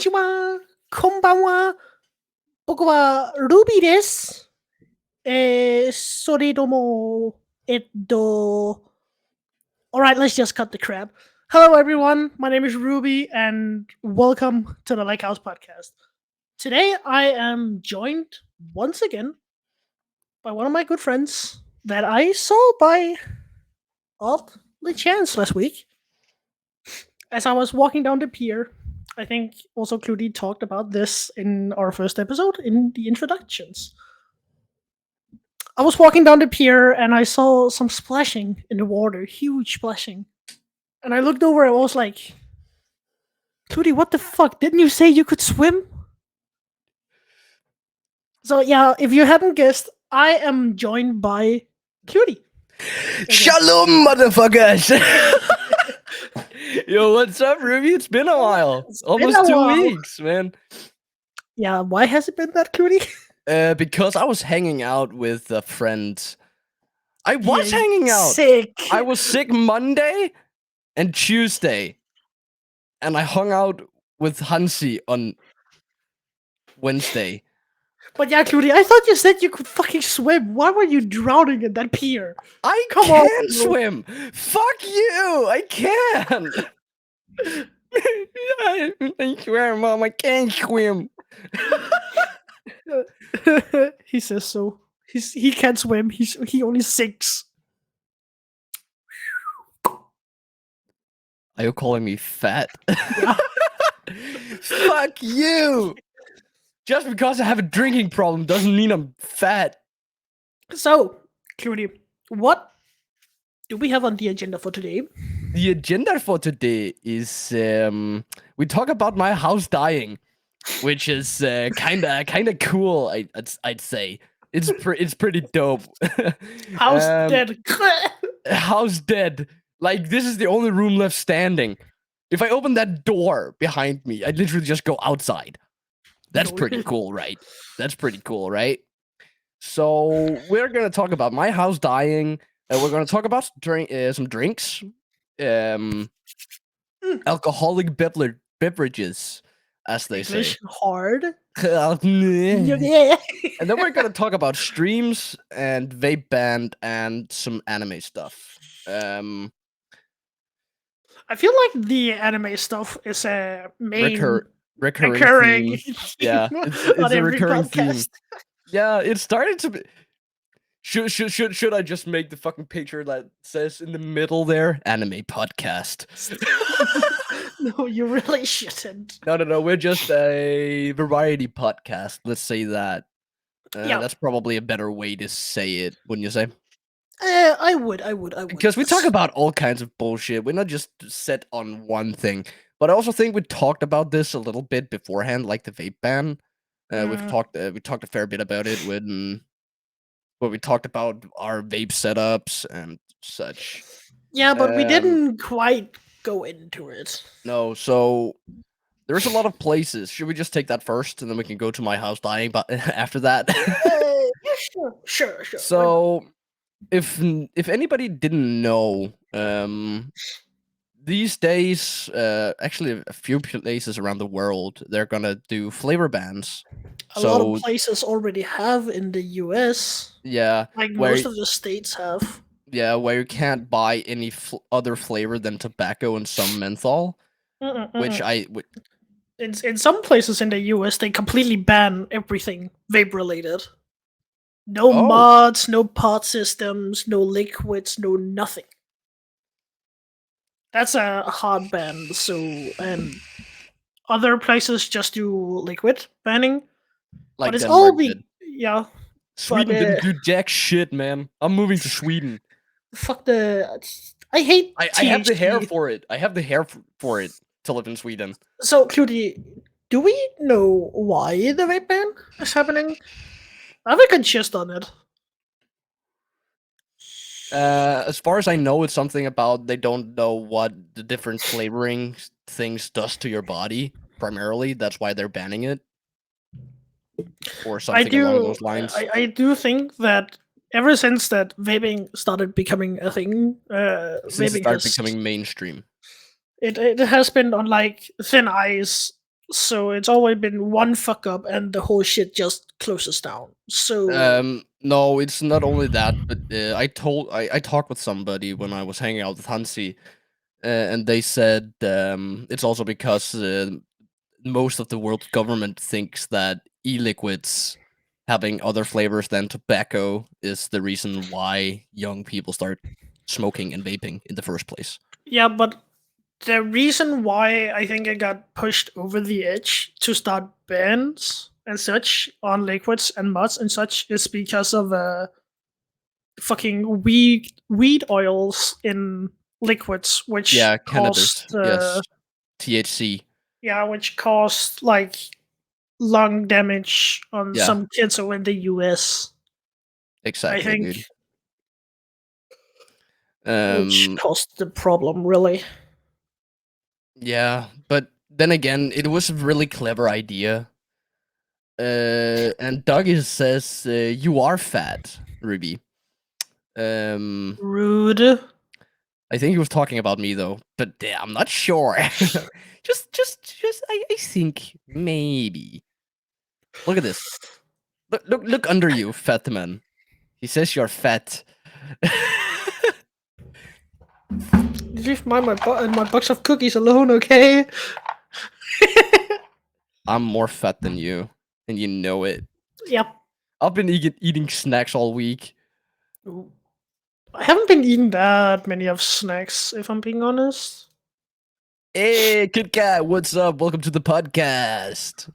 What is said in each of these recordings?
Konnichiwa, konbanwa, boku wa Ruby desu. Sore domo, Alright, let's just cut the crap. Hello everyone, my name is Ruby, and welcome to the Like House podcast. Today I am joined once again by one of my good friends that I saw by odd chance last week. As I was walking down the pier, I think also Cludy talked about this in our first episode in the introductions. I was walking down the pier and I saw some splashing in the water, huge splashing. And I looked over and I was like, Cludy, what the fuck? Didn't you say you could swim? So yeah, if you hadn't guessed, I am joined by Cludy. Shalom, motherfuckers! Yo, what's up, Ruby? It's been a while. Almost 2 weeks, man. Yeah, why has it been that, Cludy? Because I was hanging out with a friend. I was hanging out. Sick. I was sick Monday and Tuesday. And I hung out with Hansi on Wednesday. But yeah, Cludy, I thought you said you could fucking swim. Why were you drowning in that pier? I can't swim. Fuck you. I can. I swear, Mom, I can't swim. He says so. He can't swim. He only sinks. Are you calling me fat? Yeah. Fuck you. Just because I have a drinking problem doesn't mean I'm fat. So, Cludy, what do we have on the agenda for today? The agenda for today is we talk about my house dying, which is kind of cool. I'd say it's pretty dope. House dead. House dead. Like, this is the only room left standing. If I open that door behind me, I'd literally just go outside. That's pretty cool, right? That's pretty cool, right? So we're gonna talk about my house dying. We're gonna talk about some drinks, alcoholic beverages, as they say. Hard. Yeah. And then we're gonna talk about streams and vape band and some anime stuff. I feel like the anime stuff is a main recurring theme. Yeah, it's a recurring theme. Yeah, it started to be. Should I just make the fucking picture that says in the middle there, anime podcast? No, you really shouldn't. No. We're just a variety podcast. Let's say that. Yeah, that's probably a better way to say it, wouldn't you say? I would. Because we talk about all kinds of bullshit. We're not just set on one thing. But I also think we talked about this a little bit beforehand, like the vape ban. We talked a fair bit about it when we talked about our vape setups and such. Yeah, but we didn't quite go into it. No, so there's a lot of places. Should we just take that first, and then we can go to my house dying? But after that, sure. So, if anybody didn't know, these days, actually, a few places around the world, they're gonna do flavor bans. A lot of places already have in the US. Yeah, like most of the states have. Yeah, where you can't buy any other flavor than tobacco and some menthol. Which in some places in the US, they completely ban everything vape related. No mods, no pod systems, no liquids, no nothing. That's a hard ban. So, and other places just do liquid banning. Like, but it's all Sweden didn't do jack shit, man. I'm moving to Sweden. Fuck the. I hate. I have the hair for it. I have the hair for it to live in Sweden. So, Cludy, do we know why the vape ban is happening? I have a good gist on it. As far as I know, it's something about they don't know what the different flavoring things does to your body. Primarily, that's why they're banning it, or something along those lines. I do think that ever since that vaping started becoming a thing, since it started becoming mainstream, it has been on like thin ice So it's always been one fuck up and the whole shit just closes down. So No, it's not only that, but I talked with somebody when I was hanging out with Hansi, and they said it's also because most of the world's government thinks that e-liquids having other flavors than tobacco is the reason why young people start smoking and vaping in the first place. yeah, but the reason why I think it got pushed over the edge to start bans and such on liquids and mods and such is because of fucking weed oils in liquids, which Yeah, cannabis. caused Yes, THC. which caused like lung damage on Yeah, some kids over in the US. I exactly, think, dude. which Um, caused the problem really. yeah, but then again, it was a really clever idea. And Dougie says you are fat, Ruby. Um, Rude. I think he was talking about me though, but yeah, I'm not sure. just, I think maybe. Look at this. Look under you, fat man. He says you're fat. Leave my box of cookies alone, okay? I'm more fat than you, and you know it. Yep. I've been eating snacks all week. I haven't been eating that many of snacks, if I'm being honest. Hey, Kit Kat, what's up? Welcome to the podcast.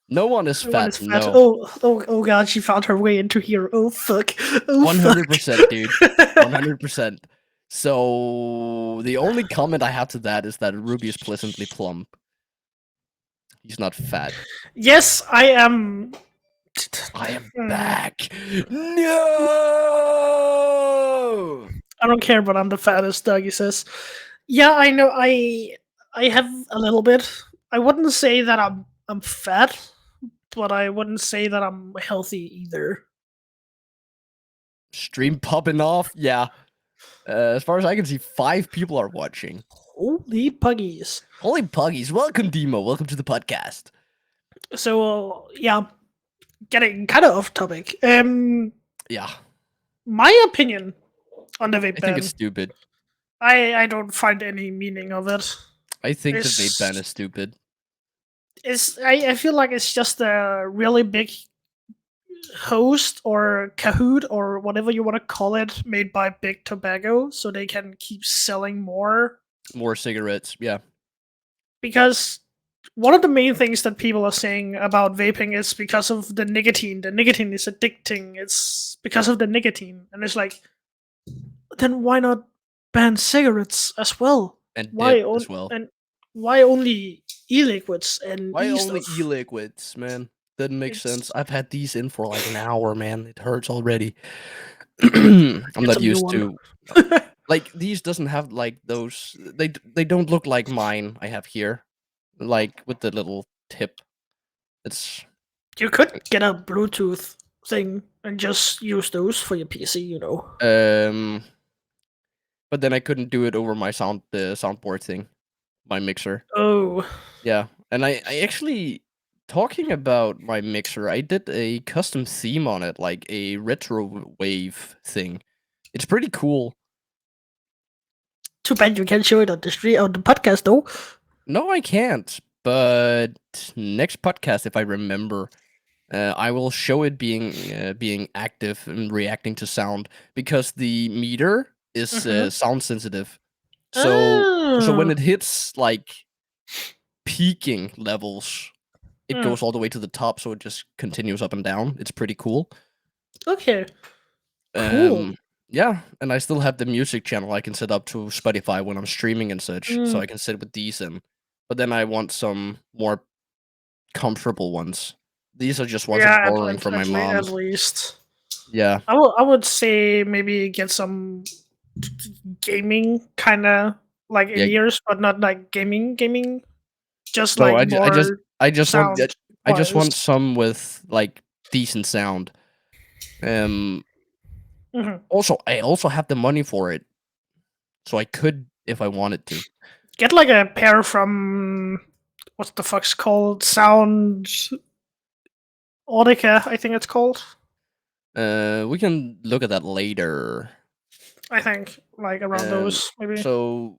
No one is One fat, is fat. no. Oh god, she found her way into here. Oh fuck. Oh fuck. 100%, dude. 100%. So the only comment I have to that is that Ruby is pleasantly plump. He's not fat. Yes, I am. I am Mm, back. No. I don't care, but I'm the fattest. Dougie says. Yeah, I know. I have a little bit. I wouldn't say that I'm fat, but I wouldn't say that I'm healthy either. Stream popping off. Yeah. As far as I can see, 5 people are watching. Holy puggies! Holy puggies! Welcome, Demo. Welcome to the podcast. So yeah, getting kind of off topic. Yeah, My opinion on the vape I think it's ban. stupid. I don't find any meaning of it. I think the vape ban It's is stupid. I feel like it's just a really big host or Kahoot or whatever you want to call it made by Big Tobacco so they can keep selling more. More cigarettes. Yeah. Because one of the main things that people are saying about vaping is because of the nicotine. The nicotine is addicting. It's because of the nicotine. And it's like, then why not ban cigarettes as well? And Why dip as well. and why only e-liquids and Why only e-stuff? e-liquids, man? Doesn't make sense. It's I've had these in for like an hour, man. It hurts already. I'm get not some new used one. to like these doesn't have like those they don't look like mine I have here. Like with the little tip. It's You could get a Bluetooth thing and just use those for your PC, you know. but then I couldn't do it over my soundboard thing, my mixer. Oh, Yeah. And I actually talking about my mixer, I did a custom theme on it, like a retro wave thing. It's pretty cool. too bad you can't show it on the street on the podcast though. No, I can't. But next podcast, if I remember, I will show it being active and reacting to sound because the meter is Mm-hmm. sound sensitive. So when Oh, it hits like peaking levels, it mm, goes all the way to the top, so it just continues up and down. It's pretty cool. okay, cool. Um, yeah, and I still have the music channel I can set up to Spotify when I'm streaming and such, so Mm, I can sit with these in. But then I want some more comfortable ones. These are just ones I'm yeah, borrowing from my at mom's. least. Yeah, I would say maybe get some gaming kind of like in yeah. ears, but not like gaming. Just No, like more I just want sound I just wise. want some with like decent sound. Um. Hmm. Also, I also have the money for it, so I could if I wanted to. Get like a pair from what the fuck's called? Sound Audica, I think it's called. We can look at that later. I think like around those maybe. So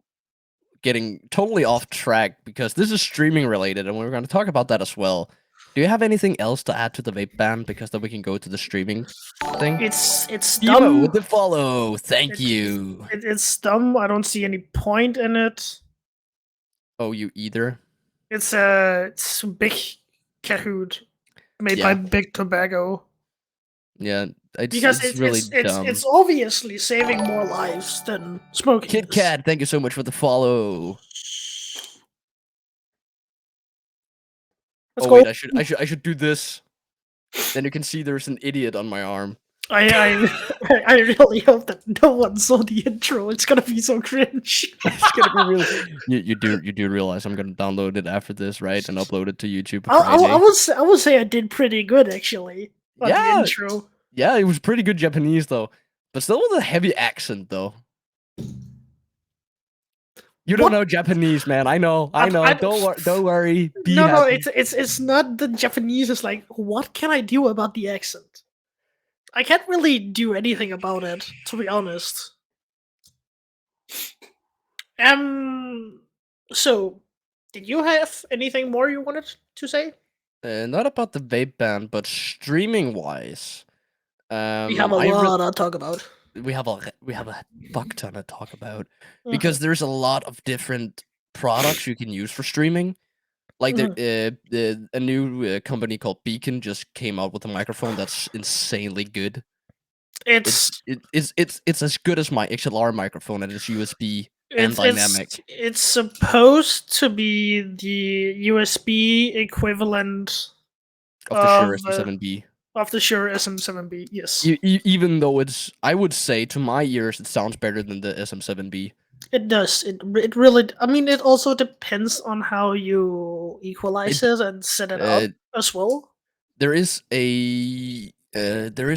getting totally off track because this is streaming related, and we're going to talk about that as well. Do you have anything else to add to the vape ban? Because then we can go to the streaming thing. It's Emo with dumb. the follow. Thank It's you. it's dumb. I don't see any point in it. Oh, you either? It's Big Kahoot made by Yeah. Big Tobacco. Yeah. Because It's really dumb. it's obviously saving more lives than smoking Kit is. Kat, thank you so much for the follow. Let's Oh go. wait, I should do this. Then you can see there's an idiot on my arm. I really hope that no one saw the intro. It's gonna be so cringe. It's gonna be really. You do realize I'm gonna download it after this, right, and upload it to YouTube I Friday. would say I did pretty good actually on the Yeah, intro. yeah, it was pretty good Japanese though, but still with a heavy accent though. You don't What? know Japanese, man. I know. I Don't worry. Be no, happy. it's not the Japanese. It's like, what can I do about the accent? I can't really do anything about it, to be honest. Um. So, did you have anything more you wanted to say? Not about the vape ban, but streaming wise. We have a I really lot to talk about. we have a fuck ton to talk about Mhm, because there's a lot of different products you can use for streaming. Like mhm. a new company called Beacon just came out with a microphone that's insanely good. It's It's as good as my XLR microphone, and it's USB and dynamic it's supposed to be the USB equivalent of the Shure of SM7B. the Shure SM7B. Yes, Even though I would say to my ears, it sounds better than the SM7B. it does. It really. I mean, it also depends on how you equalize It it and set it up uh, as well. there is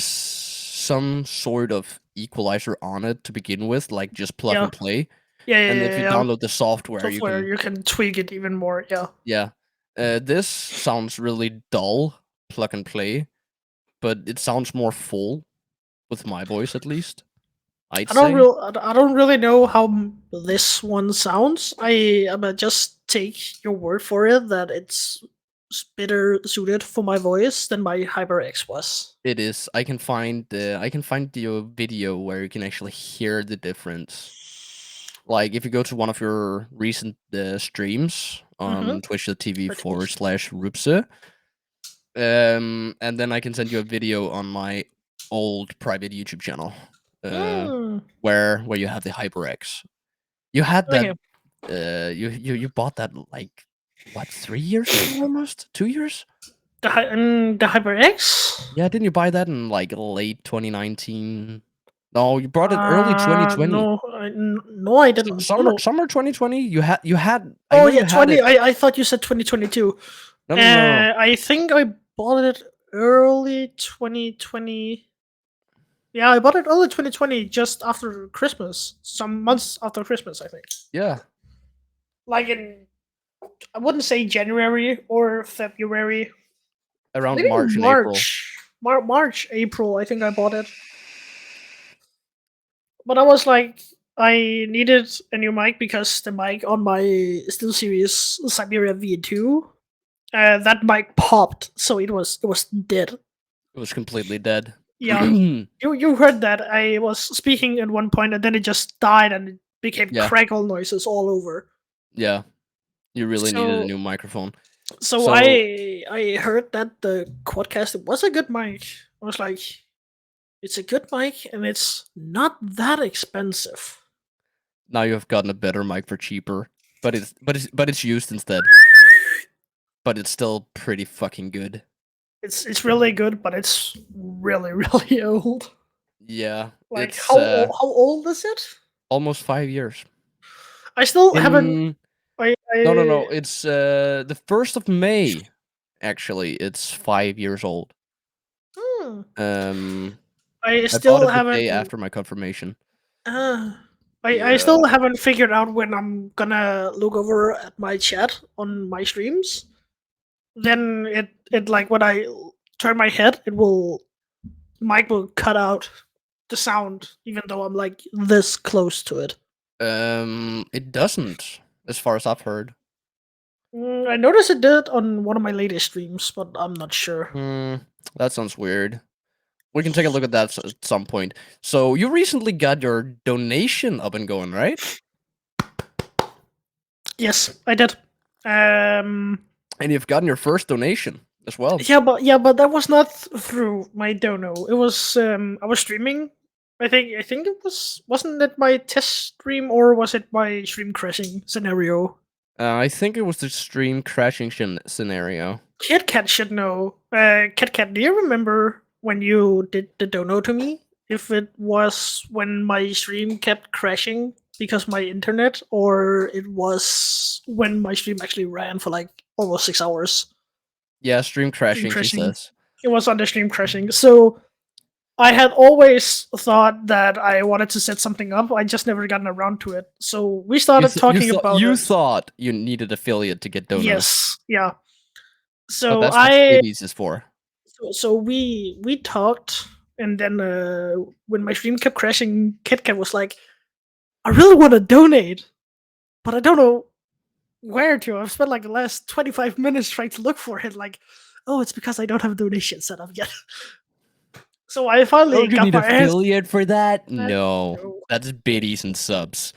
some sort of equalizer on it to begin with, like just plug Yeah, and play. yeah, yeah, And if yeah. you Yeah. download the software, you Software can you can tweak it even more. Yeah. yeah. This sounds really dull, plug and play, but it sounds more full with my voice at least. I'd say I don't really know how this one sounds. Just take your word for it that it's better suited for my voice than my HyperX was. it is. I can find the video where you can actually hear the difference. Like if you go to one of your recent streams Mm-hmm. on twitch.tv Pretty forward much. slash Rupse, and then I can send you a video on my old private YouTube channel, Mm, where you have the HyperX. You had that. okay. You bought that like what 3 years ago almost 2 years? The HyperX. Yeah, didn't you buy that in like late 2019? No, you bought it early 2020. No, no, I didn't. No, no. Summer 2020. You had. I Oh know yeah, you had 20. it. I thought you said 2022. No, no, no. I think I bought it early 2020. Yeah, I bought it early 2020, just after Christmas. Some months after Christmas, I think. Yeah, Like in, I wouldn't say January or February. around Maybe March and April. March, April. I think I bought it. But I was like, I needed a new mic because the mic on my SteelSeries Siberia V2, that mic popped, so it was dead. It was completely dead. Yeah, you heard that I was speaking at one point and then it just died and it became Yeah, crackle noises all over. yeah. You really needed a So new microphone. so So I heard that the Quadcast was a good mic. I was like, it's a good mic and it's not that expensive. now you have gotten a better mic for cheaper, but it's used instead. But it's still pretty fucking good. It's really good, but it's really really old. Yeah, Like it's how old is it? almost 5 years. I still haven't. In no, I it's the 1st of May. Actually, it's 5 years old. hmm, Um, I I bought still it the day haven't. after my confirmation. Uh, I Yeah. still haven't figured out when I'm gonna look over at my chat on my streams. Then it like when I turn my head, it will mic will cut out the sound, even though I'm like this close to it. It doesn't, as far as I've heard. I noticed it did on one of my latest streams, but I'm not sure. Hmm, that sounds weird. We can take a look at that at some point. So you recently got your donation up and going, right? Yes, I did. Um, And you've gotten your first donation as well. yeah, but that was not through my dono. It was I was streaming. I think it wasn't it my test stream or was it my stream crashing scenario? I think it was the stream crashing scenario. KitKat should know. KitKat, do you remember when you did the dono to me? If it was when my stream kept crashing because my internet, or it was when my stream actually ran for like almost 6 hours. Yeah, stream Stream crashing, she crashing. says. It was on the stream crashing. So I had always thought that I wanted to set something up. I just never gotten around to it. So we started talking about You it. thought you needed affiliate to get donos. Yes, yeah. But So that's what I Biddies is for. so we talked, and then when my stream kept crashing, KitKat was like, "I really want to donate, but I don't know where to. I've spent like the last 25 minutes trying to look for it. Like, oh, it's because I don't have a donation set up yet." So I Oh, finally you got need my ass. affiliate for that? That, No. no. That's biddies and subs.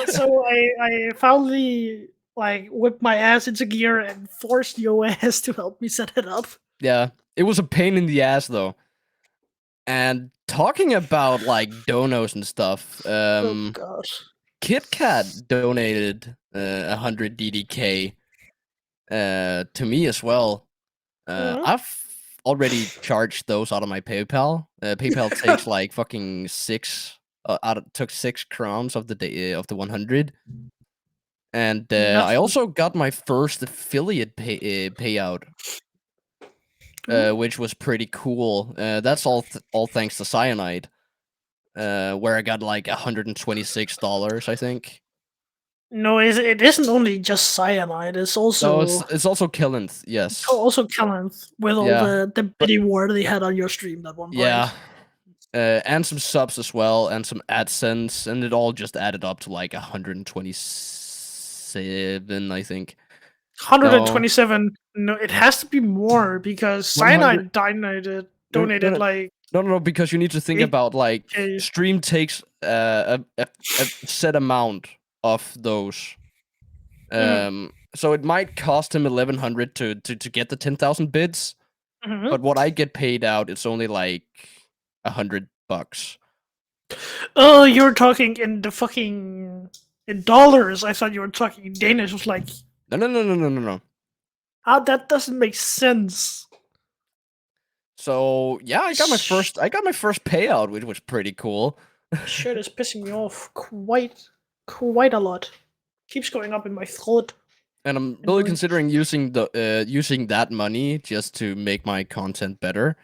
So I finally like whipped my ass into gear and forced your ass to help me set it up. Yeah. It was a pain in the ass though. And talking about like donos and stuff, Oh gosh. KitKat donated 100 DDK to me as well. Mhm. I've already charged those out of my PayPal. PayPal takes like fucking took 6 crowns of the day of the 100. And I Nothing. also got my first affiliate payout, Mhm. which was pretty cool. That's all thanks to Cyanide, where I got like $126, I think. No, it isn't only just cyanide. It's No, also it's also Killens, yes. also Callanth with all Yeah, the but bitty war they had on your stream at one yeah, point. and some subs as well, and some AdSense, and it all just added up to like 127, I think. No, 127. No, it has to be more because 100. cyanide donated No, no, donated no, like no, because you need to think about like 8k. stream takes a set amount of those. Mhm, So it might cost him 1100 to get the 10,000 bids, mhm. but what I get paid out, it's only like $100. Oh, you were talking in the fucking in dollars. I thought you were talking in Danish. I was like, No. how that doesn't make sense. So yeah, I got my first payout, which was pretty cool. Shit is pissing me off quite a lot. Keeps going up in my throat. And I'm really Annoying. considering using that money just to make my content better.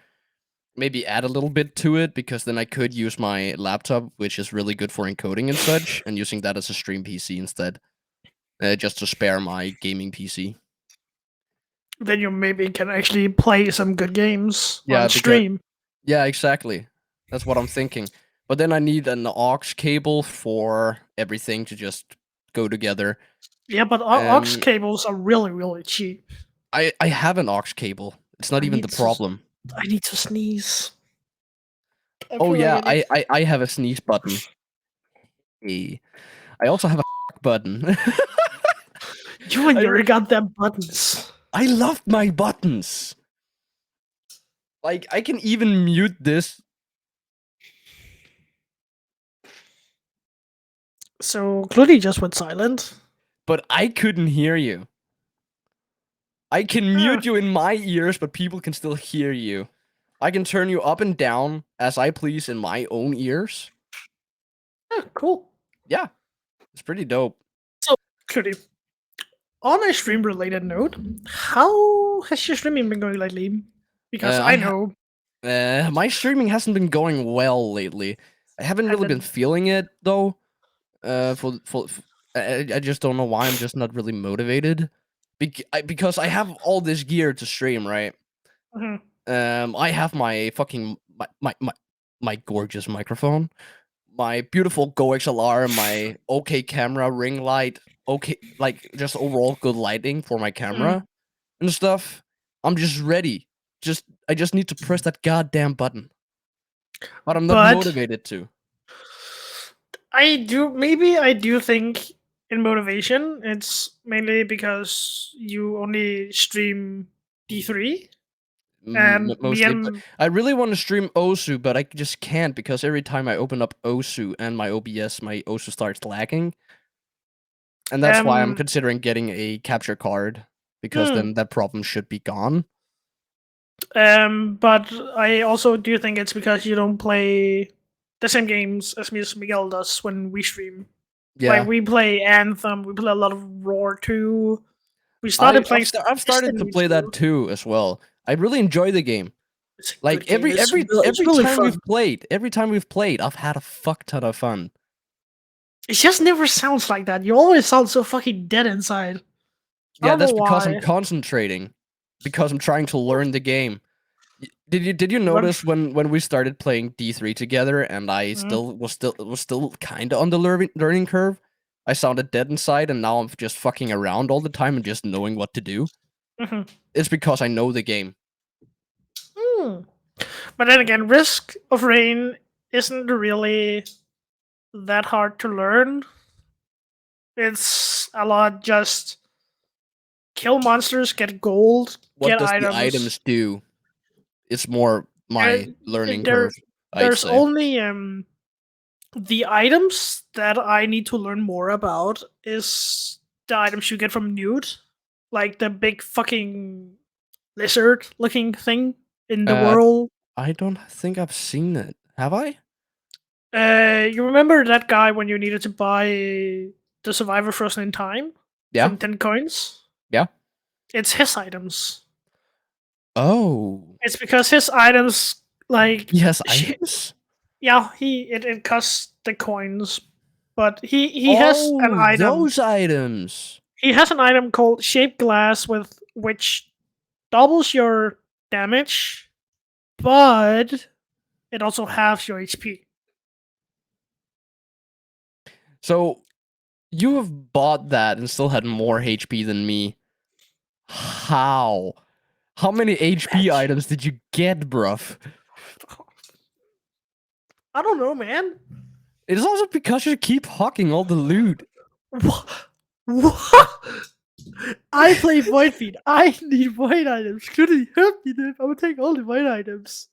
Maybe add a little bit to it, because then I could use my laptop, which is really good for encoding and such, and using that as a stream PC instead, just to spare my gaming PC. Then you maybe can actually play some good games Yeah, on because stream. yeah, exactly. That's what I'm thinking. But then I need an aux cable for everything to just go together. Yeah, but aux And cables are really cheap. I have an aux cable. It's not I even need the to problem. I need to sneeze. I Oh feel like yeah, I need. I have a sneeze button. Hey. I also have a button. You and I, your re- goddamn buttons. I love my buttons. Like, I can even mute this. So Cludy just went silent. But I couldn't hear you. I can Ah, mute you in my ears, but people can still hear you. I can turn you up and down as I please in my own ears. cool. Yeah, it's pretty dope. So Cludy, on a stream related note, how has your streaming been going lately? Because I know My streaming hasn't been going well lately. I haven't I've really been been feeling it though. I just don't know why I'm just not really motivated. Because I have all this gear to stream, right? Mhm. I have my fucking my gorgeous microphone, my beautiful Go XLR, my okay camera, ring light, okay, like just overall good lighting for my Mhm. camera and stuff. I'm just ready. I just need to press that goddamn button, but I'm not But motivated to. I do think in motivation, it's mainly because you only stream D3, and me Mostly, but and I really want to stream Osu, but I just can't because every time I open up Osu and my OBS, my Osu starts lagging, and that's why I'm um considering getting a capture card because hmm, then that problem should be gone. but I also do think it's because you don't play the same games as me as Miguel does when we stream. Like Yeah, we play Anthem, we play a lot of Roar 2. We started playing some I've started to Destiny play that 2. too as well. I really enjoy the game. It's a Like good game. It's every really time fun. every time we've played, I've had a fuck ton of fun. It just never sounds like that. You always sound so fucking dead inside. I Yeah, don't know that's because I'm why. concentrating, because I'm trying to learn the game. Did you Run. notice when we started playing D3 together and I Mhm, was still kind of on the learning curve? I sounded dead inside and now I'm just fucking around all the time and just knowing what to do. mhm. It's because I know the game. Hmm. But then again, Risk of Rain isn't really that hard to learn. It's a lot just kill monsters, get gold, What get does the items. items do? It's more There, my learning there, curve, I'd there's say. only the items that I need to learn more about is the items you get from Newt, like the big fucking lizard-looking thing in the Uh, world. I don't think I've seen it. Have I? You remember that guy when you needed to buy the Survivor Frozen in Time Yeah, from 10 coins? yeah. It's his items. Oh, It's because his items, like, he has sh- items. yeah, it costs the coins, but he has an Oh, item. those items. He has an item called Shaped Glass, with which doubles your damage, but it also halves your HP. So you have bought that and still had more HP than me. How? How many HP Bitch. items did you get, bruv? I don't know, man. It is also because you keep hawking all the loot. What? I play Void Feed. I need Void items. Could you help me, dude? I would take all the Void items.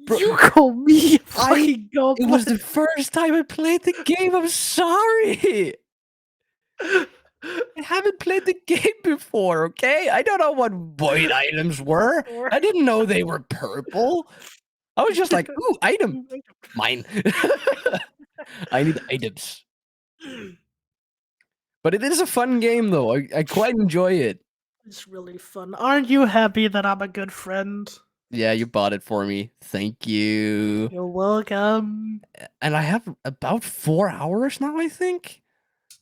Bro, You call me a I fucking it was the goblin. first time I played the game. I'm sorry. I haven't played the game before, okay? I don't know what void items were. Or- I didn't know they were purple. I was just like, ooh, item. Mine. I need items. But it is a fun game, though. I quite enjoy it. It's really fun. Aren't you happy that I'm a good friend? Yeah, you bought it for me. Thank you. You're welcome. And I have about 4 hours now, I think.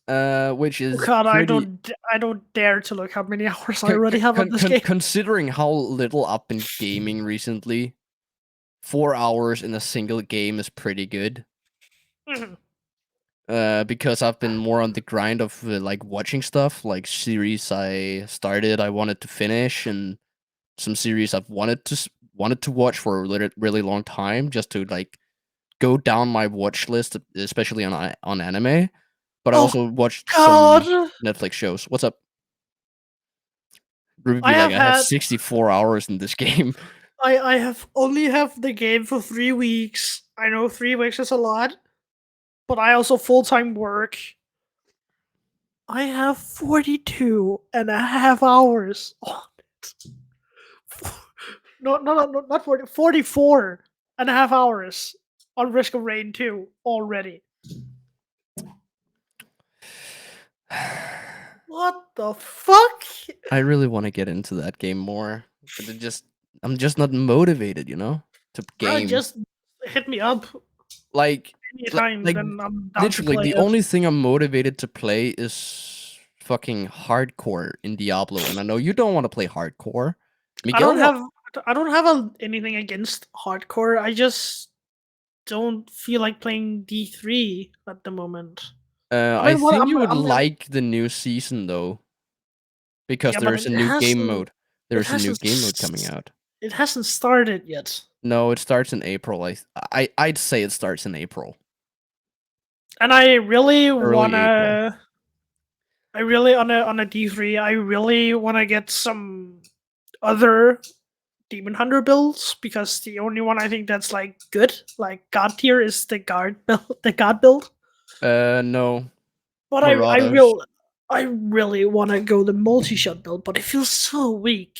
Which Oh is god, pretty. I don't dare to look how many hours I already have on this game. Considering how little I've been gaming recently, 4 hours in a single game is pretty good. Mhm. Because I've been more on the grind of like watching stuff, like series I started, I wanted to finish, and some series I've wanted to watch for a really long time, just to like go down my watch list, especially on anime. But I Oh also watched some god. Netflix shows. What's up? Ruby I be like, have I have had 64 hours in this game. I have only have the game for 3 weeks. I know 3 weeks is a lot, but I also full-time work. I have 42 and a half hours on it. No, not 40, 44 and a half hours on Risk of Rain 2 already. What the fuck? I really want to get into that game more, but I'm just not motivated, to Bro, game. just hit me up. Like anytime, like then I'm down to literally play the it. only thing I'm motivated to play is fucking hardcore in Diablo, and I know you don't want to play hardcore. I Miguel, don't what? have anything against hardcore. I just don't feel like playing D3 at the moment. I I mean, what think you would I'm like the new season though, because yeah, but there's a new game mode. it There's a new hasn't game mode coming out. it hasn't started yet. No, it starts in April. I'd say it starts in April, And I really early April. wanna I really on a D3, I really wanna get some other Demon Hunter builds because the only one I think that's like good, like god tier, is the guard build, the god build. No, But Marauders. I really want to go the multi shot build, but it feels so weak.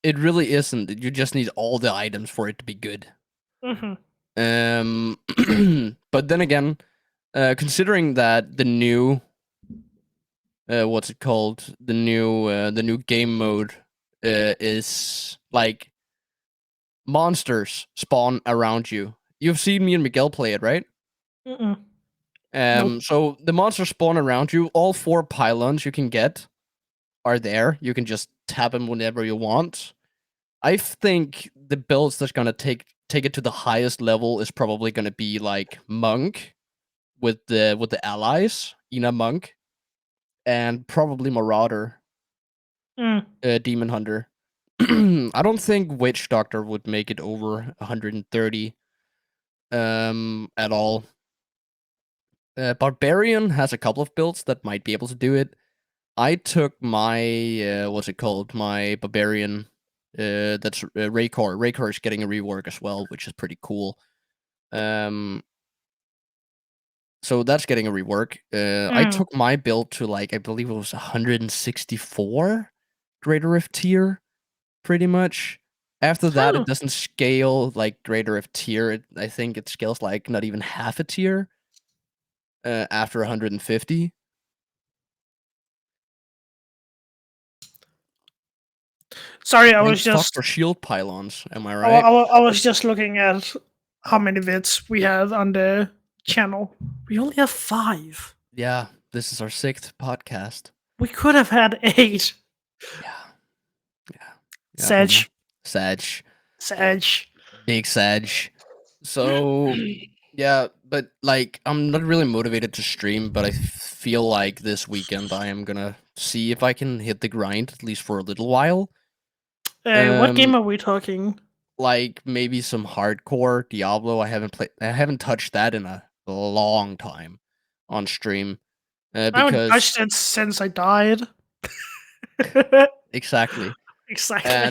It really isn't. You just need all the items for it to be good. Hmm. But then again, considering that the new what's it called? The new game mode is like monsters spawn around you. You've seen me and Miguel play it, right? Mm-mm. Nope. So the monsters spawn around you. All 4 pylons you can get are there. You can just tap them whenever you want. I think the builds that's gonna take it to the highest level is probably gonna be like Monk with the allies, Ina Monk, and probably Marauder, Mm. Demon Hunter. I don't think Witch Doctor would make it over 130 at all. Barbarian has a couple of builds that might be able to do it. I took my what's it called? My Barbarian that's Raycor. Raycor is getting a rework as well, which is pretty cool. So that's getting a rework. I Mm. took my build to like I believe it was 164 Greater Rift tier, pretty much. After that, Huh. it doesn't scale like Greater Rift tier. I think it scales like not even half a tier. After 150. Sorry, Thank fuck for shield pylons. Am I right? I was just looking at how many vids we had on the channel. We only have 5. Yeah, this is our 6th podcast. We could have had 8. Yeah, yeah, yeah. Homer, Sag, Sag, Sag. big Sag. So yeah, but like I'm not really motivated to stream, but I feel like this weekend I am gonna see if I can hit the grind at least for a little while. What Um, game are we talking? like maybe some hardcore Diablo. I haven't touched that in a long time on stream. I haven't Because touched it since I died. exactly, and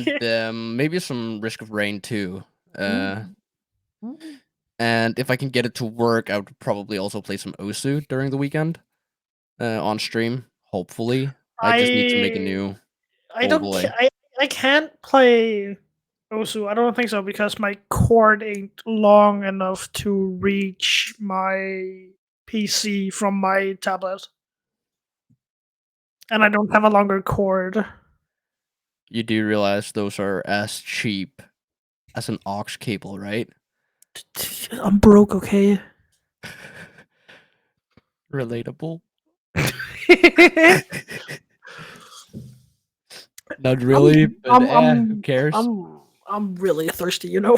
Exactly. maybe some Risk of Rain too. Uh, Mm. Mm. and if I can get it to work, I would probably also play some Osu during the weekend on stream. Hopefully, I just need to make a I new I don't overlay. I can't play Osu. I don't think so because my cord ain't long enough to reach my PC from my tablet, and I don't have a longer cord. You do realize those are as cheap as an aux cable, right? I'm broke, okay. Relatable. I'm Not really, but I'm who cares? I'm really thirsty, you know.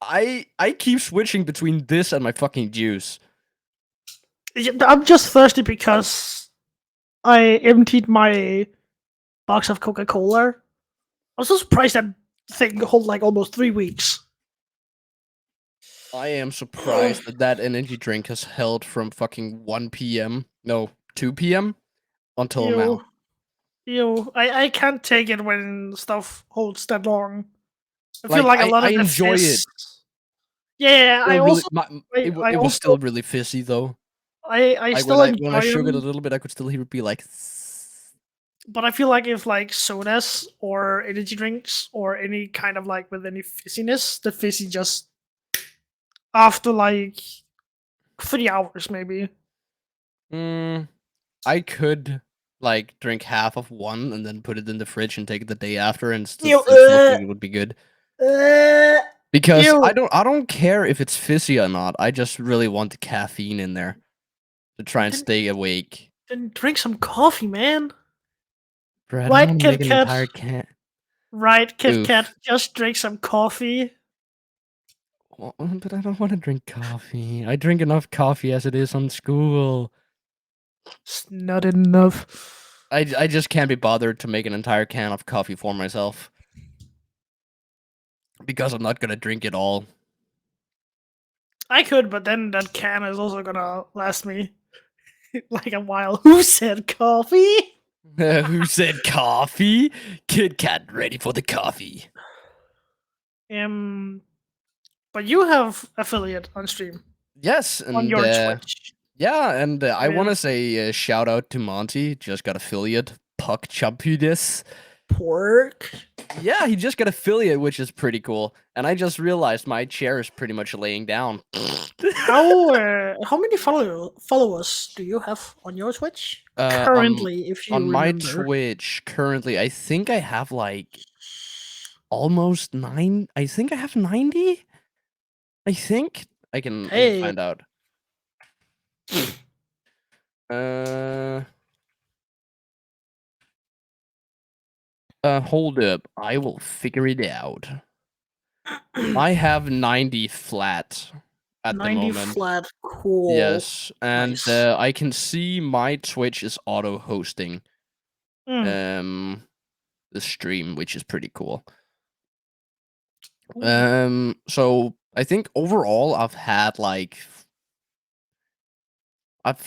I keep switching between this and my fucking juice. Yeah, I'm just thirsty because I emptied my box of Coca Cola. I'm so surprised that thing hold like almost 3 weeks. I am surprised that that energy drink has held from fucking 1 p.m. No, 2 p.m. until Ew, now. ew. I can't take it when stuff holds that long. I feel Like like a lot I of the enjoy fizz. it. Yeah, I Still really also I it was also still really fizzy though. I Like still when I enjoy shook it a them, little bit, I could still hear it be like. but I feel like if like sodas or energy drinks or any kind of like with any fizziness, the fizzy just after like 3 hours maybe. Mm, I could like drink half of one and then put it in the fridge and take it the day after, and You still feel like it would be good. uh, because Ew. I don't care if it's fizzy or not. I just really want the caffeine in there to try and Then, stay awake. then drink some coffee, man. Bro, I don't Right, want to Kit make an Kat. entire can. Right, Kit Kat. Oof. Just drink some coffee. But I don't want to drink coffee. I drink enough coffee as it is on school. It's not enough. I just can't be bothered to make an entire can of coffee for myself because I'm not gonna drink it all. I could, but then that can is also gonna last me like a while. Who said coffee? Who said coffee? Kit Kat ready for the coffee. Um, but you have affiliate on stream Yes, on and your Twitch. yeah, and I want With to say shout out to Monty. Just got affiliate. Puck Champudis. pork. Yeah, he just got affiliate, which is pretty cool. And I just realized my chair is pretty much laying down. How many followers do you have on your Twitch uh, on currently, if on you my remember? Twitch currently, I think I have like almost nine. I think I have 90. I think I can Hey, find out. Uh, hold up. I will figure it out. I have 90 flat at the 90 moment. flat. Cool. Yes, and Nice. I can see my Twitch is auto hosting Mm. um the stream, which is pretty cool. Ooh. So I think overall I've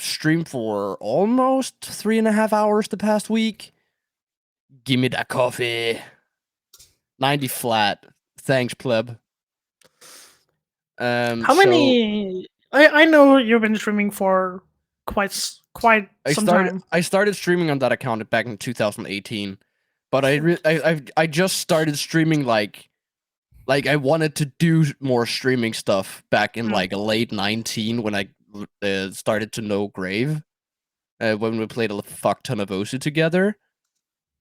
streamed for almost 3.5 hours the past week. Give me that coffee. 90 flat. Thanks, pleb. How So many? I know you've been streaming for quite some time. I started streaming on that account back in 2018, but I just started streaming like I wanted to do more streaming stuff back in Mm. like late 19 when I started to know Grave when we played a fuck ton of Osu together.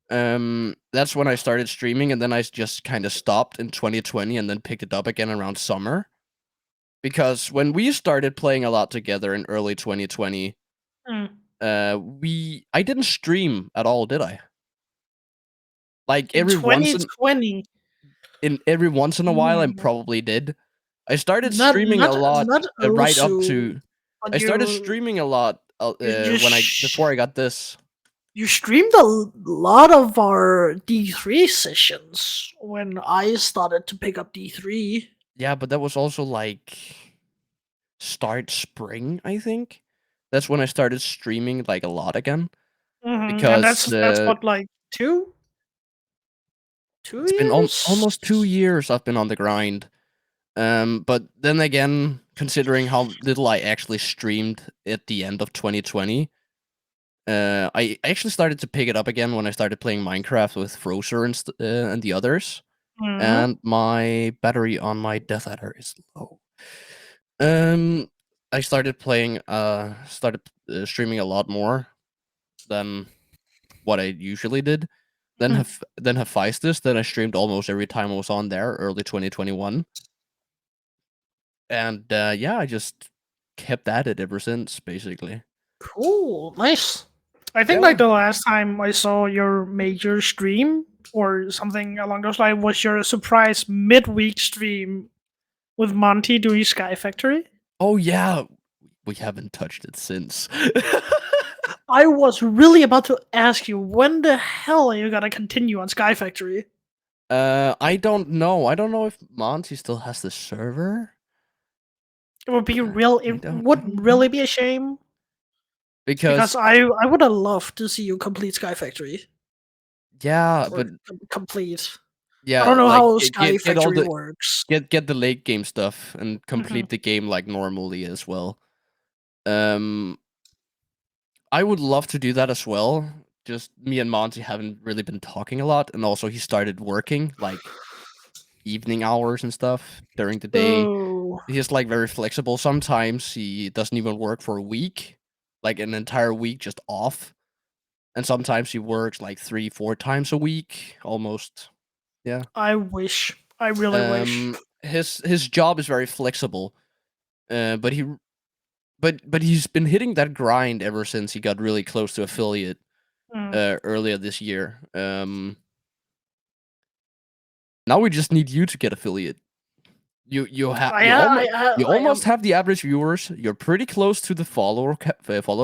That's when I started streaming, and then I just kind of stopped in 2020 and then picked it up again around summer. Because when we started playing a lot together in early 2020, Mm. I didn't stream at all, did I? Like In 2020, every once in a while, I mm, probably did. I started not streaming a lot not right up also, to. but I started streaming a lot you when I before I got this. you streamed a lot of our D3 sessions when I started to pick up D3. Yeah, but that was also like start spring, I think. That's when I started streaming like a lot again And because that's what, like, two it's been years. almost 2 years I've been on the grind. But then again, considering how little I actually streamed at the end of 2020, I actually started to pick it up again when I started playing Minecraft with Frozer and the others. Mhm. And my battery on my Death Adder is low. Um, I started streaming a lot more than what I usually did. Mm. Then Hephaestus, then I streamed almost every time I was on there, early 2021. And yeah, I just kept at it ever since, basically. Cool, nice. I think Yeah. like the last time I saw your major stream or something along those lines was your surprise midweek stream with Monty doing Sky Factory. Oh yeah, we haven't touched it since. I was really about to ask you when the hell are you gonna continue on Sky Factory? I don't know. I don't know if Monty still has the server. It would be I real. I It I would don't really know be a shame because because I would have loved to see you complete Sky Factory yeah, or but complete. I don't yeah, know like how Sky get all Factory the works. get the late game stuff and Mhm. complete the game like normally as well. Um, I would love to do that as well. Just me and Monty haven't really been talking a lot, and also he started working like evening hours and stuff during the day. Oh, He's like very flexible. Sometimes he doesn't even work for a week, like an entire week just off. And sometimes he works like 3, 4 times a week, almost. Yeah. I wish. I really wish. his job is very flexible. But he's been hitting that grind ever since he got really close to affiliate Mm. earlier this year. Now we just need you to get affiliate. You have you I almost am. have the average viewers. You're pretty close to the follow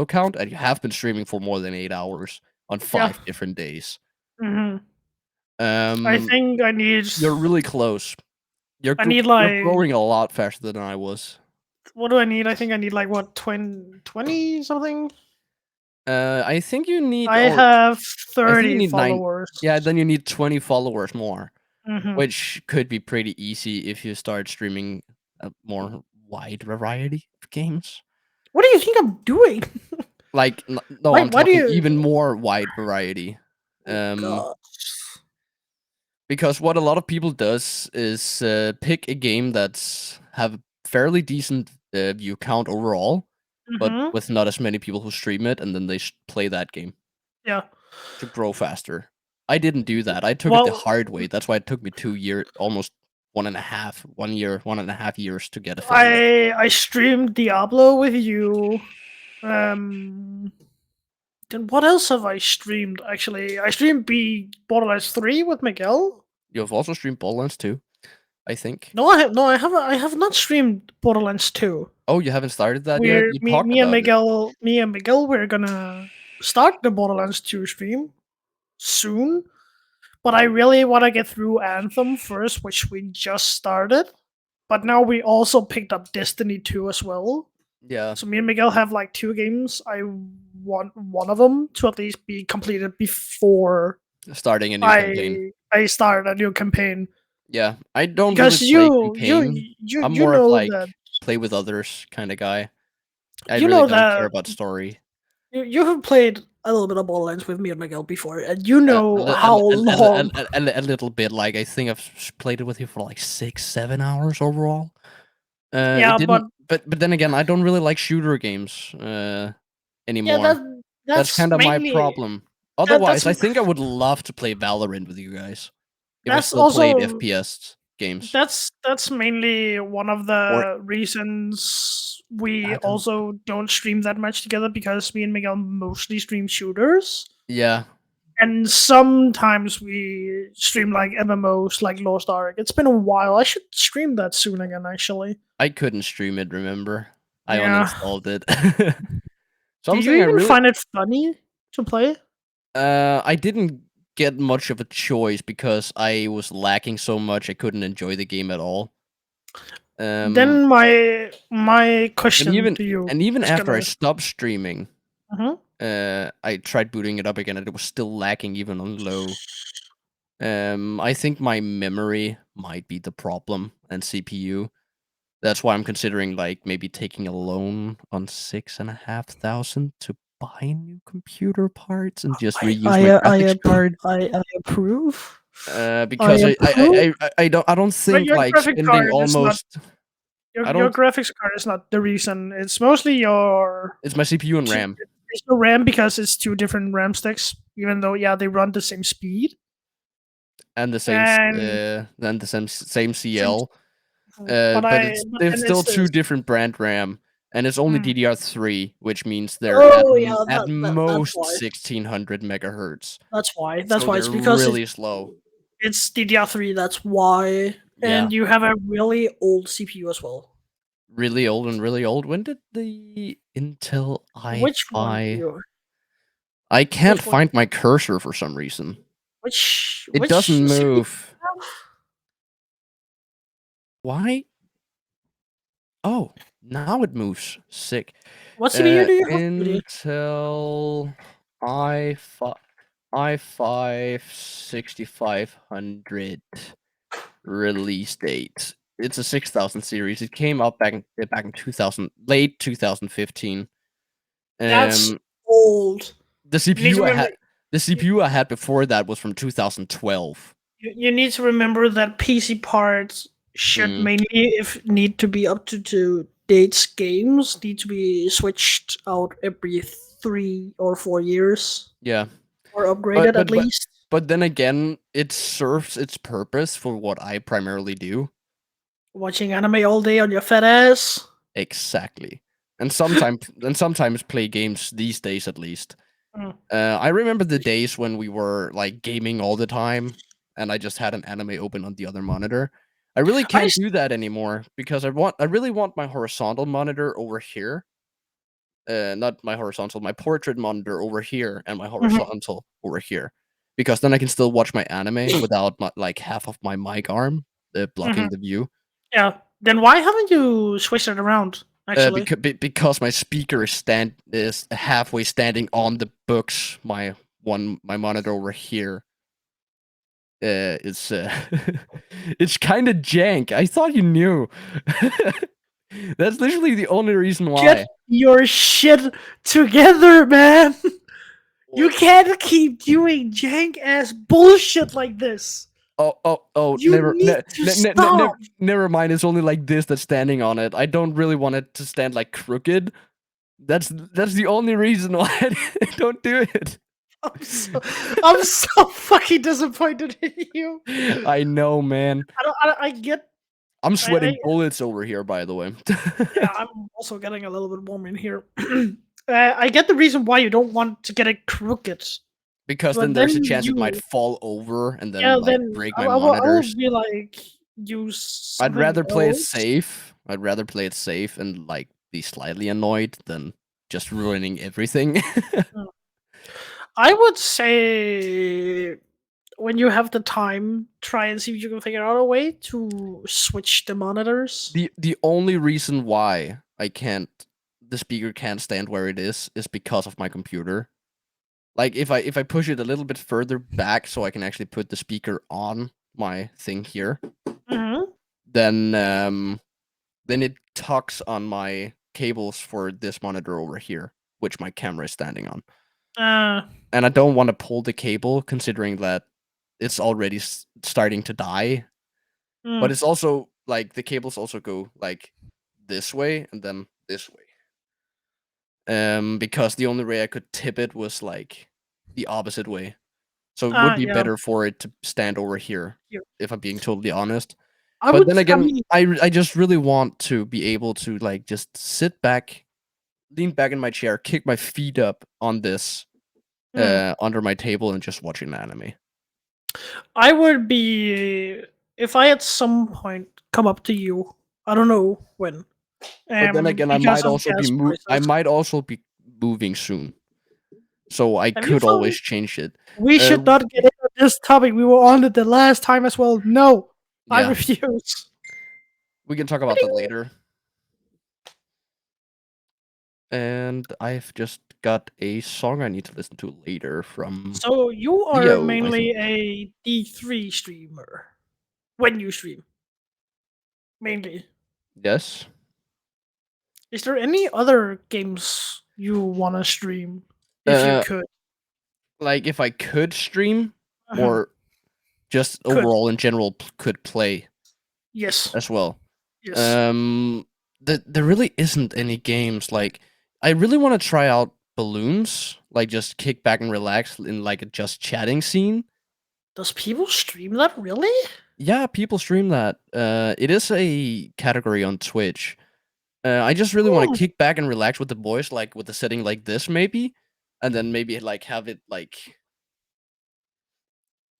count, and you have been streaming for more than 8 hours on Yeah. 5 different days. Hmm. I Um, think I need. you're really close. I need You're like. growing a lot faster than I was. What do I need? I think I need like what 20 something. I think you need, I or have I think you 30 need 9. followers. Yeah, then you need 20 followers more, Hmm. which could be pretty easy if you start streaming a more wide variety of games. What do you think I'm doing? Like, no, Why? I'm Why do talking you? even more wide variety. Oh Um, God. because what a lot of people does is pick a game that's have a fairly decent view count overall, but Hmm. with not as many people who stream it, and then they play that game Yeah. to grow faster. I didn't do that. I took it the Well, hard way. That's why it took me 2 years, almost 1.5 years to get affiliate. I streamed Diablo with you. Um. Then what else have I streamed? Actually, I streamed Borderlands 3 with Miguel. You have also streamed Borderlands 2, I think. No, I have no, I have I have not streamed Borderlands 2. Oh, you haven't started that yet? We're You talked about it. Me and Miguel, we're gonna start the Borderlands 2 stream soon. But I really want to get through Anthem first, which we just started. But now we also picked up Destiny 2 as well. Yeah, So me and Miguel have like two games. I want one of them to at least be completed before starting a new campaign. I start a new campaign. Yeah, I don't really Because play campaign. I'm you more of know like that play with others kind of guy. I you really know don't care that about story. you have played a little bit of Borderlands with me and Miguel before, and you know how long. A little bit. Like I think I've played it with you for like 6-7 hours overall. It Yeah, but didn't. But then again, I don't really like shooter games yeah, anymore. That's that's kind of my mainly problem. that's Otherwise, I think I would love to play Valorant with you guys if I that's still played also FPS games. that's mainly one of Or the reasons we I don't. also don't stream that much together because me and Miguel mostly stream shooters. Yeah, And sometimes we stream like MMOs like Lost Ark. It's been a while. I should stream that soon again, actually. I couldn't stream it. Remember, I Yeah. uninstalled it. Do you Something I even really find it funny to play? I didn't get much of a choice because I was lacking so much I couldn't enjoy the game at all. Um, Then my and question even to you and even is after I gonna. stopped streaming, Mhm. I tried booting it up again and it was still lacking even on low. I think my memory might be the problem and CPU. That's why I'm considering like maybe taking a loan on 6,500 to buy new computer parts and just reuse my graphics card. I approve. I Because approve. I don't But think like spending almost I your don't graphics card is not the reason. It's mostly your it's my CPU and RAM it's your RAM because it's two different RAM sticks. Even though yeah they run the same speed and and the same same. CL. But But I it's but they're then still it's two this. different brand RAM and it's only Mm. DDR3, which means they're Oh yeah, at that's most why. 1600 megahertz. That's why. That's So why. It's they're because really slow. it's DDR3. That's why. Yeah. And you have a really old CPU as well. Really old and really old. When did the Intel Which one do i5 you? I can't Which one? find my cursor for some reason. It Which doesn't CPU? move. Why? Oh, now it moves. Sick. What CPU do you have, Judy? Intel i5 i5 6500 release date. It's a 6000 series. It came out back in 2000 late 2015. That's Um old. the You need to CPU I remember. had the CPU I had before that was from 2012. You need to remember that PC parts should Mm, mainly, if need to be up to dates, games need to be switched out every 3 or 4 years yeah. or But upgraded at but but least. but then again, it serves its purpose for what I primarily do. Watching anime all day on your fat ass. Exactly. And sometimes play games these days at least. Mm. I remember the days when we were like gaming all the time, and I just had an anime open on the other monitor. I really I can't s- do that anymore because I really want my horizontal monitor over here. Not my horizontal, my portrait monitor over here, and my Mhm. horizontal over here, because then I can still watch my anime without like half of my mic arm Mhm. blocking the view. Yeah. Then why haven't you switched it around? Actually. Because my speaker is halfway standing on the books. My monitor over here it's it's kind of jank. I thought you knew. That's literally the only reason Get why. your shit together, man. You What? can't keep doing jank ass bullshit like this. Oh, You need to stop. never mind. It's only like this that's standing on it. I don't really want it to stand like crooked. That's the only reason why I don't do it. I'm so, I'm so fucking disappointed in you. I know, man. I get. I'm I sweating bullets over here, by the way. Yeah, I'm also getting a little bit warm in here. I get the reason why you don't want to get it crooked, Because then but there's a then chance it might you, fall over and yeah, then like then break I, my I will I will monitors. be like use I'd something rather play it else. safe. I'd rather play it safe and like be slightly annoyed than just ruining everything. Mm. I would say when you have the time, try and see if you can figure out a way to switch the monitors. The only reason why the speaker can't stand where it is because of my computer. Like if I push it a little bit further back so I can actually put the speaker on my thing here, Mm-hmm. then then it tucks on my cables for this monitor over here, which my camera is standing on. Uh, And I don't want to pull the cable considering that it's already starting to die. But mm, it's also like the cables also go like this way and then this way. Because the only way I could tip it was like the opposite way. So it would be yeah. better for it to stand over here, Here. if I'm being totally honest. I But would. then I again, mean, I just really want to be able to like just sit back, lean back in my chair, kick my feet up on this mm, under my table and just watch an anime. I would be if I at some point come up to you. I don't know when. But then again, Because of gas I prices. might also be moving soon, so I Have you could always found? change it. We Uh, should not get into this topic. We were on it the last time as well. No, I yeah, refuse. we can talk about that later. And I've just got a song I need to listen to later from So you are Leo, I mainly think. a D3 streamer when you stream, mainly. Yes. Is there any other games you want to stream if you Uh, could? like if I could stream Uh-huh. or just Could. overall in general could play Yes. as well. Yes. Um, there really isn't any games like I really want to try out balloons, like just kick back and relax in like a just chatting scene. Does people stream that really? Yeah, people stream that. It is a category on Twitch. I just really want to Hmm. kick back and relax with the boys, like with a setting like this, maybe, and then maybe like have it like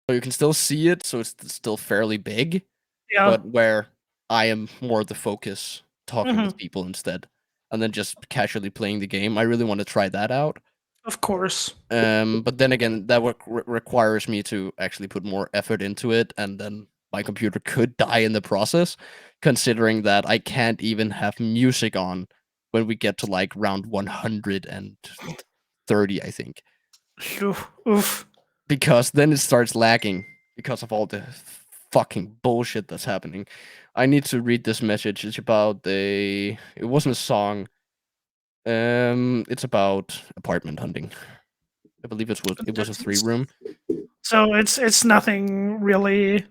so you can still see it, so it's still fairly big, Yeah. but where I am more the focus, talking Hmm. with people instead, and then just casually playing the game. I really want to try that out. Of course. But then again, that requires me to actually put more effort into it, and then my computer could die in the process, considering that I can't even have music on when we get to like round 130, I think, Oof. Oof. because then it starts lagging because of all the fucking bullshit that's happening. I need to read this message. It's about a. It wasn't a song. It's about apartment hunting. I believe it was a three room. So it's nothing really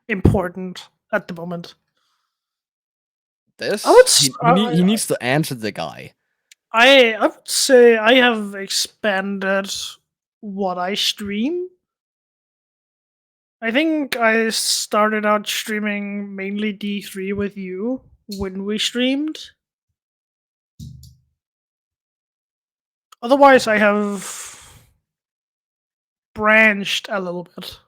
important at the moment. I would. This he needs to answer the guy. I would say I have expanded what I stream I think I started out streaming mainly D3 with you when we streamed. Otherwise, I have branched a little bit,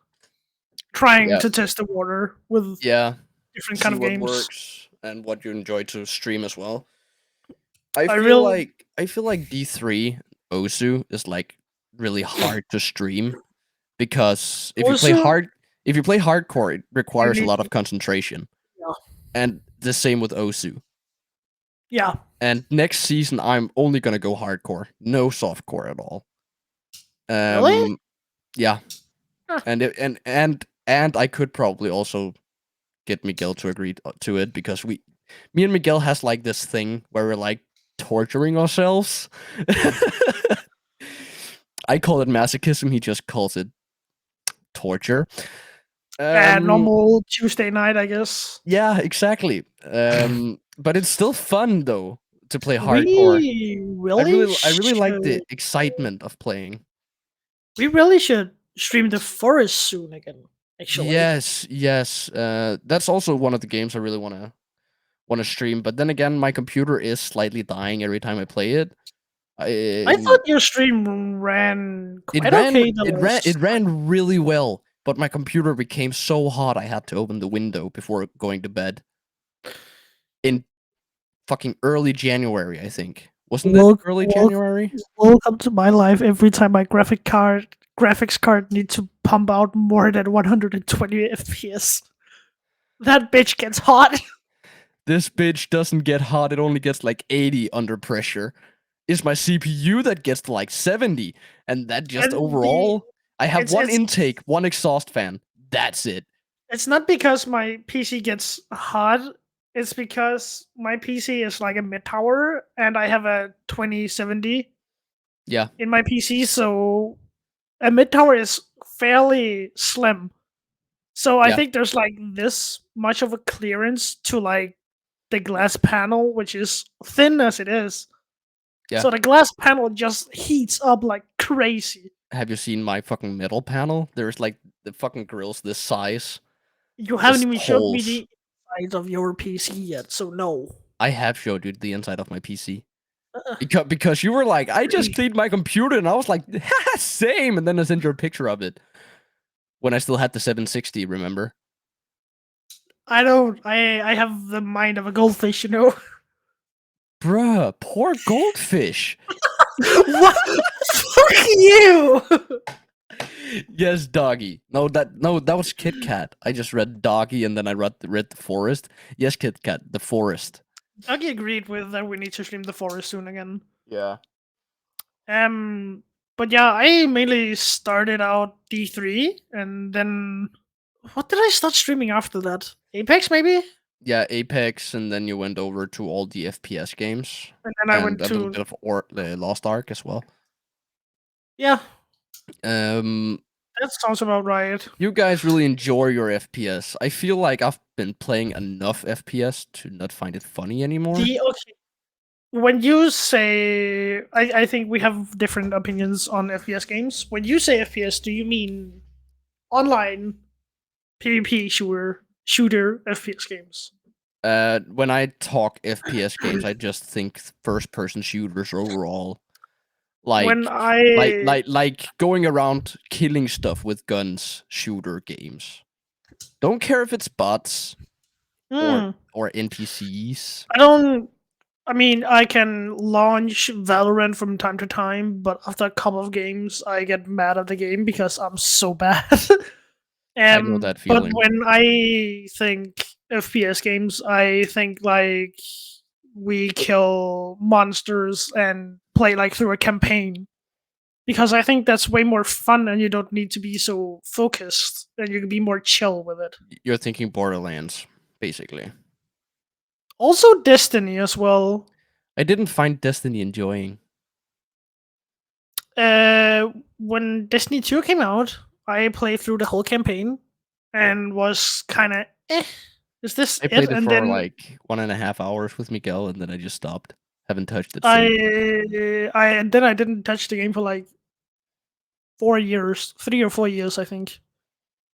trying Yeah, to test the water with yeah. different kind See of what games. works and what you enjoy to stream as well. I I feel real like I feel like D3 Osu is like really hard to stream because also if you play hardcore, it you requires a need lot of concentration. yeah, And the same with Osu. yeah. And next season I'm only gonna go hardcore. No softcore at all. Really? Um yeah. Huh. And I could probably also get Miguel to agree to it because me and Miguel has like this thing where we're like torturing ourselves. I call it masochism. He just calls it torture. Um, Normal Tuesday night, I guess. yeah, exactly. But it's still fun though to play hardcore. We really I really like should. the excitement of playing. We really should stream the forest soon again. Actually, Yes, yes. That's also one of the games I really wanna stream. But then again, my computer is slightly dying every time I play it. I I thought your stream ran quite okay the it last time. ran really well, but my computer became so hot I had to open the window before going to bed in fucking early January, I think. Wasn't it Look, early look, January? welcome to my life. Every time my graphics card needs to pump out more than 120 FPS, that bitch gets hot. This bitch doesn't get hot, it only gets like 80 under pressure. It's my CPU that gets to like 70, and that just And the overall, I have it's one it's intake, one exhaust fan. That's it. it's not because my PC gets hot. It's because my PC is like a mid tower, and I have a 2070 Yeah, in my PC. So a mid tower is fairly slim. So I yeah, think there's like this much of a clearance to like the glass panel, which is thin as it is. yeah. So the glass panel just heats up like crazy. Have you seen my fucking metal panel? There's like the fucking grills this size. You haven't Just even showed me holes. the inside of your PC yet, so no. I have showed you the inside of my PC. Uh-uh. Because you were like, I just cleaned my computer, and I was like, same. And then I sent you a picture of it when I still had the 760. Remember, I don't. I have the mind of a goldfish, you know. bruh, poor goldfish. What? Fuck you! Yes, doggy. No, that was Kit Kat. I just read doggy, and then I read the forest. Yes, Kit Kat, the forest. Aki agreed with that we need to stream the forest soon again. Yeah. Um, but yeah, I mainly started out D3, and then what did I start streaming after that? Apex, maybe, Yeah, Apex, and then you went over to all the FPS games, and then I and went a little to bit of the Lost Ark as well. yeah. Um, That sounds about right. you guys really enjoy your FPS. I feel like I've been playing enough FPS to not find it funny anymore. The okay. When you say, I think we have different opinions on FPS games. When you say FPS, do you mean online PvP shooter FPS games? When I talk FPS games, I just think first-person shooters overall. Like, When I like going around killing stuff with guns, shooter games. Don't care if it's bots hmm, or NPCs. I don't. I mean, I can launch Valorant from time to time, but after a couple of games, I get mad at the game because I'm so bad. I know that But feeling. when I think FPS games, I think like we kill monsters and play like through a campaign because I think that's way more fun and you don't need to be so focused and you can be more chill with it. You're thinking Borderlands, basically. Also, Destiny as well. I didn't find Destiny enjoying. When Destiny 2 came out, I played through the whole campaign and was kind of eh. Is this I it? played it And for then like 1.5 hours with Miguel, and then I just stopped. Haven't touched it since. I didn't touch the game for like 4 years, 3 or 4 years, I think.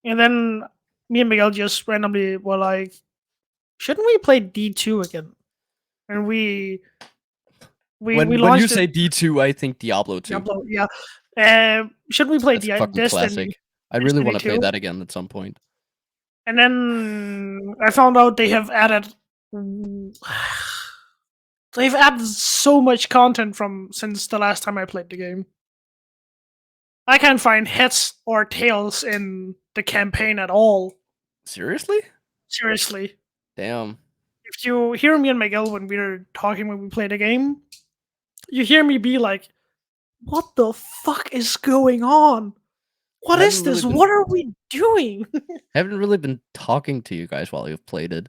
And then me and Miguel just randomly were like, shouldn't we play D2 again? And we When you launched it. say D2, I think Diablo 2. Diablo, yeah. Should we play That's a fucking Destiny? classic. I really Destiny want to play 2? that again at some point. And then I found out they have added. They've added so much content from since the last time I played the game. I can't find heads or tails in the campaign at all. Seriously? Seriously. Damn. If you hear me and Miguel when we were talking when we played the game, you hear me be like, what the fuck is going on? What is Haven't really this? been What are we doing? haven't really been talking to you guys while you've played it.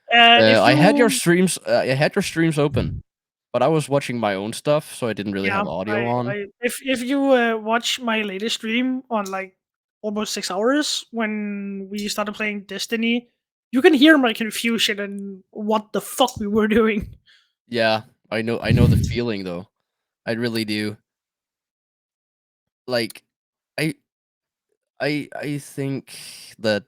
If I had your you, streams. I had your streams open, but I was watching my own stuff, so I didn't really yeah, have audio on. if you watch my latest stream on like almost 6 hours when we started playing Destiny, you can hear my confusion and what the fuck we were doing. Yeah, I know. I know the feeling though. I really do. Like, I I think that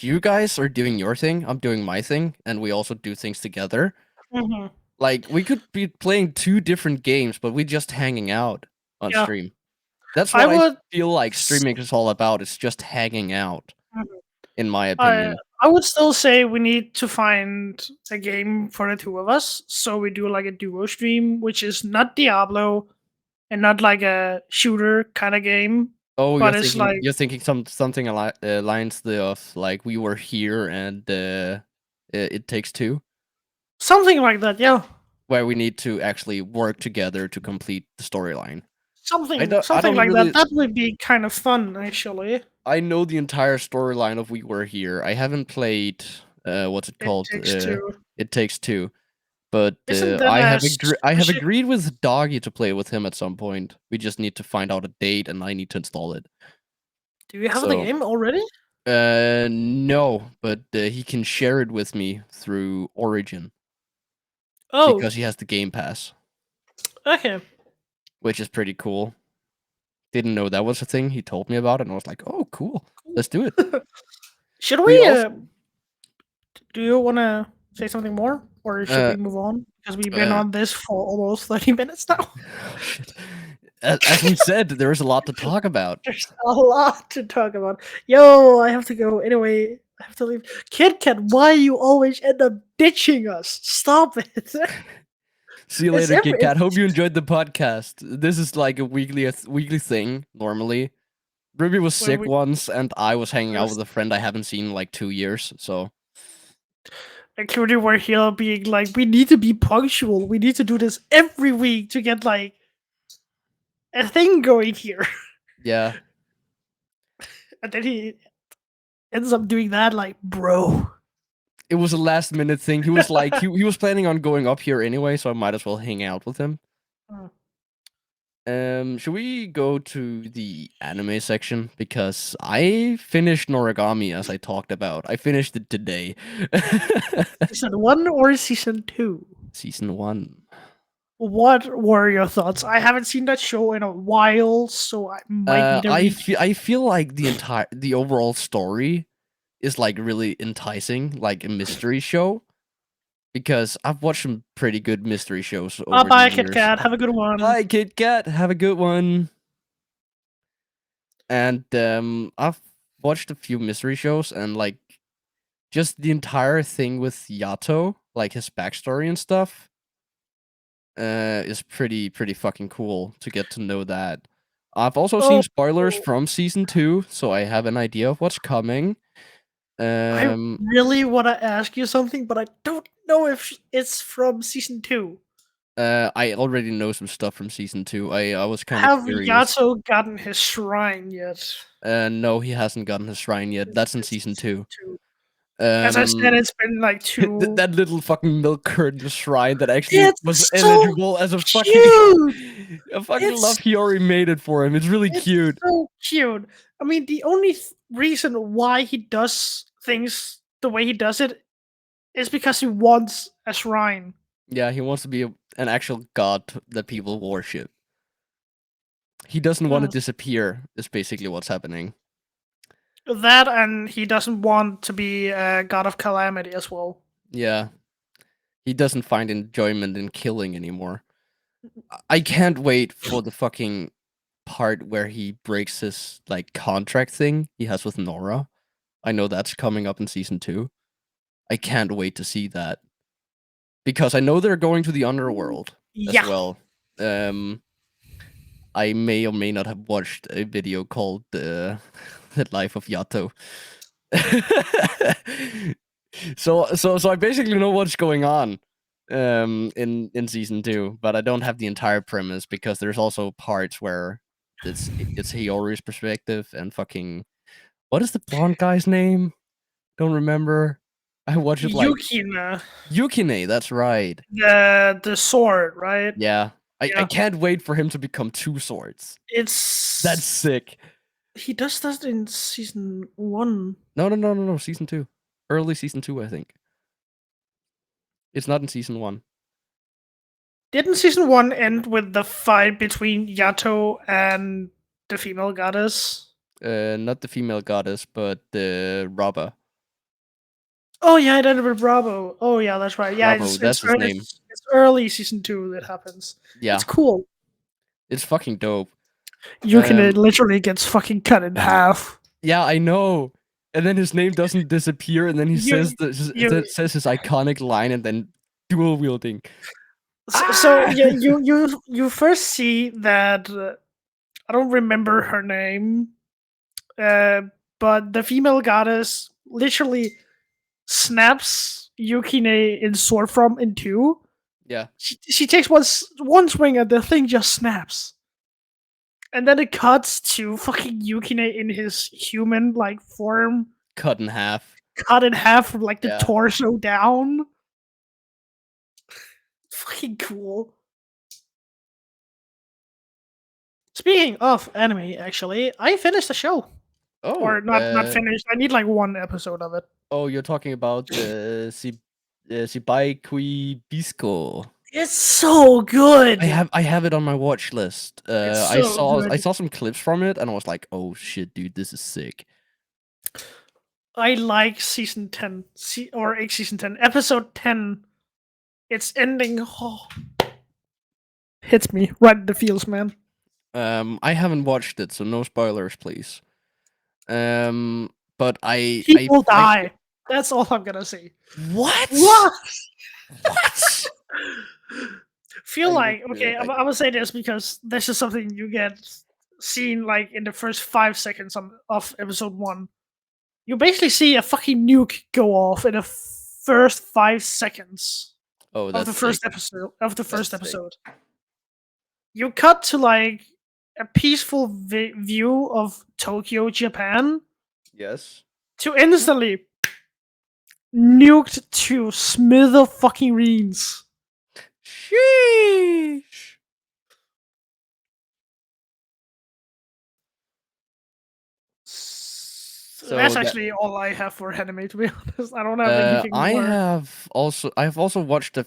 you guys are doing your thing. I'm doing my thing, and we also do things together. Hmm. Like, we could be playing two different games, but we just hanging out on Yeah, stream. That's I what I would. feel like streaming is all about. It's just hanging out, in my I opinion. I would still say we need to find a game for the two of us, so we do like a duo stream, which is not Diablo and not like a shooter kind of game, Oh, but it's like you're thinking something lines the of like we were here and it takes two, something like that. Yeah, where we need to actually work together to complete the storyline. I something don't like that. really That would be kind of fun, actually. I know the entire storyline of We Were Here. I haven't played what's it It called? takes two. It Takes Two. But Isn't that I have specific? agreed with Doggy to play with him at some point. We just need to find out a date, and I need to install it. Do you have the So, game already? no, but he can share it with me through Origin Oh, because he has the Game Pass, okay. which is pretty cool. Didn't know that was a thing. He told me about it, and I was like, "Oh, cool. Let's do it." Should We we? also, Do you want to say something more, or should uh, we move on? Because we've been uh, on this for almost 30 minutes now. shit. As we said, there is a lot to talk about. There's a lot to talk about. Yo, I have to go. Anyway, I have to leave. Kit Kat, why you always end up ditching us? Stop it. See you It's later, every. Kit Kat. Hope you enjoyed the podcast. This is like a weekly thing normally. Ruby was When sick we, once, and I was hanging out there's- with a friend I haven't seen in like 2 years. So including we're here being like, we need to be punctual. We need to do this every week to get like a thing going here. yeah, And then he ends up doing that, like, bro. it was a last minute thing. He was like he was planning on going up here anyway, so I might as well hang out with him. Mm. Should we go to the anime section? Because I finished Noragami as I talked about. I finished it today. Season 1 or season 2? Season 1. What were your thoughts? I haven't seen that show in a while, so I might need a recap. I feel like the overall story is like really enticing, like a mystery show. Because I've watched some pretty good mystery shows over the Bye, Kit years. Kat. Have a good one. Bye, Kit Kat. Have a good one. And I've watched a few mystery shows, and like just the entire thing with Yato, like his backstory and stuff, is pretty fucking cool to get to know that. I've also seen Oh, spoilers from season 2, so I have an idea of what's coming. I Um, really want to ask you something, but I don't know if it's from season 2. I already know some stuff from season 2. I was kind of Have curious. Yato gotten his shrine yet? No, he hasn't gotten his shrine yet. That's in It's season season 2. 2. As I said, Um, it's been like two. that little fucking milk curd shrine that actually was It's so eligible as a fucking cute. I fucking It's love Hiyori made it for him. It's really It's cute. so cute. I mean, the only reason why he does things the way he does it is because he wants a shrine. Yeah, he wants to be an actual god that people worship. He doesn't want to Mm. disappear. Is basically what's happening. That, and he doesn't want to be a god of calamity as well. Yeah. He doesn't find enjoyment in killing anymore. I can't wait for the fucking part where he breaks his like contract thing he has with Nora. I know that's coming up in season 2. I can't wait to see that. Because I know they're going to the underworld as Yeah. well. I may or may not have watched a video called The Life of Yato. so I basically know what's going on in season 2, but I don't have the entire premise because there's also parts where it's Hiyori's perspective and fucking what is the blonde guy's name? Don't remember. I watched it like Yukina, Yukine, that's right. the sword, right? Yeah. I Yeah. can't wait for him to become 2 swords. That's It's sick. he does that in season 1. No, season 2. Early season 2, I think. It's not in season 1. Didn't season 1 end with the fight between Yato and the female goddess? Not the female goddess, but the robber. Oh yeah, it ended with Bravo. Oh yeah, that's right. Yeah, Bravo, that's his name. it's early season 2 that happens. Yeah, It's cool. it's fucking dope. Yukina literally gets fucking cut in half. Yeah, I know. And then his name doesn't disappear, and then he You, says his iconic line, and then dual wielding. so yeah, you first see that I don't remember her name, but the female goddess literally snaps Yukine in sword form in two. Yeah, She takes one swing and the thing just snaps. And then it cuts to fucking Yukine in his human like form, cut in half. cut in half from like the Yeah. torso down. Fucking cool. Speaking of anime, actually, I finished the show. Oh, Or not finished. I need like one episode of it. oh, you're talking about the Sibai Kui Bisco. It's so good. I have it on my watch list. It's so I good. saw some clips from it, and I was like, oh shit, dude, this is sick. I like season 10 or season 10 episode 10. It's ending. Oh, hits me right in the feels, man. I haven't watched it, so no spoilers, please. But People die. That's all I'm gonna say. What? What? What? Feel I like need okay. I'm gonna say this because this is something you get seen like in the first 5 seconds of episode 1. You basically see a fucking nuke go off in the first 5 seconds Oh, of that's the first sick. episode. Of the first That's sick. episode, you cut to like a peaceful view of Tokyo, Japan, Yes. to instantly nuked to smither fucking reams. Sheesh. So that's actually all I have for anime. To be honest, I don't have anything more. I've also watched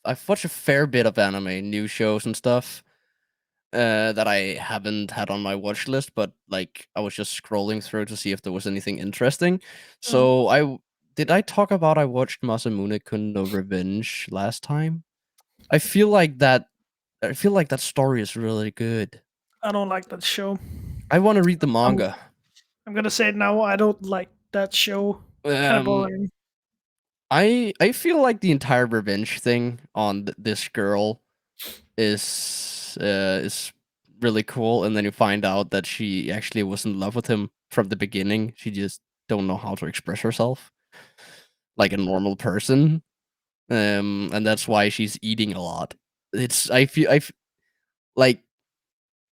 I've watched a fair bit of anime, new shows and stuff. That I haven't had on my watch list, but like I was just scrolling through to see if there was anything interesting. So did I talk about I watched Masamune-kun no Revenge last time? I feel like that story is really good. I don't like that show. I want to read the manga. I'm gonna say it now. I don't like that show. Kind of boring. I feel like the entire revenge thing on this girl is really cool, and then you find out that she actually was in love with him from the beginning. She just don't know how to express herself like a normal person, and that's why she's eating a lot. It's like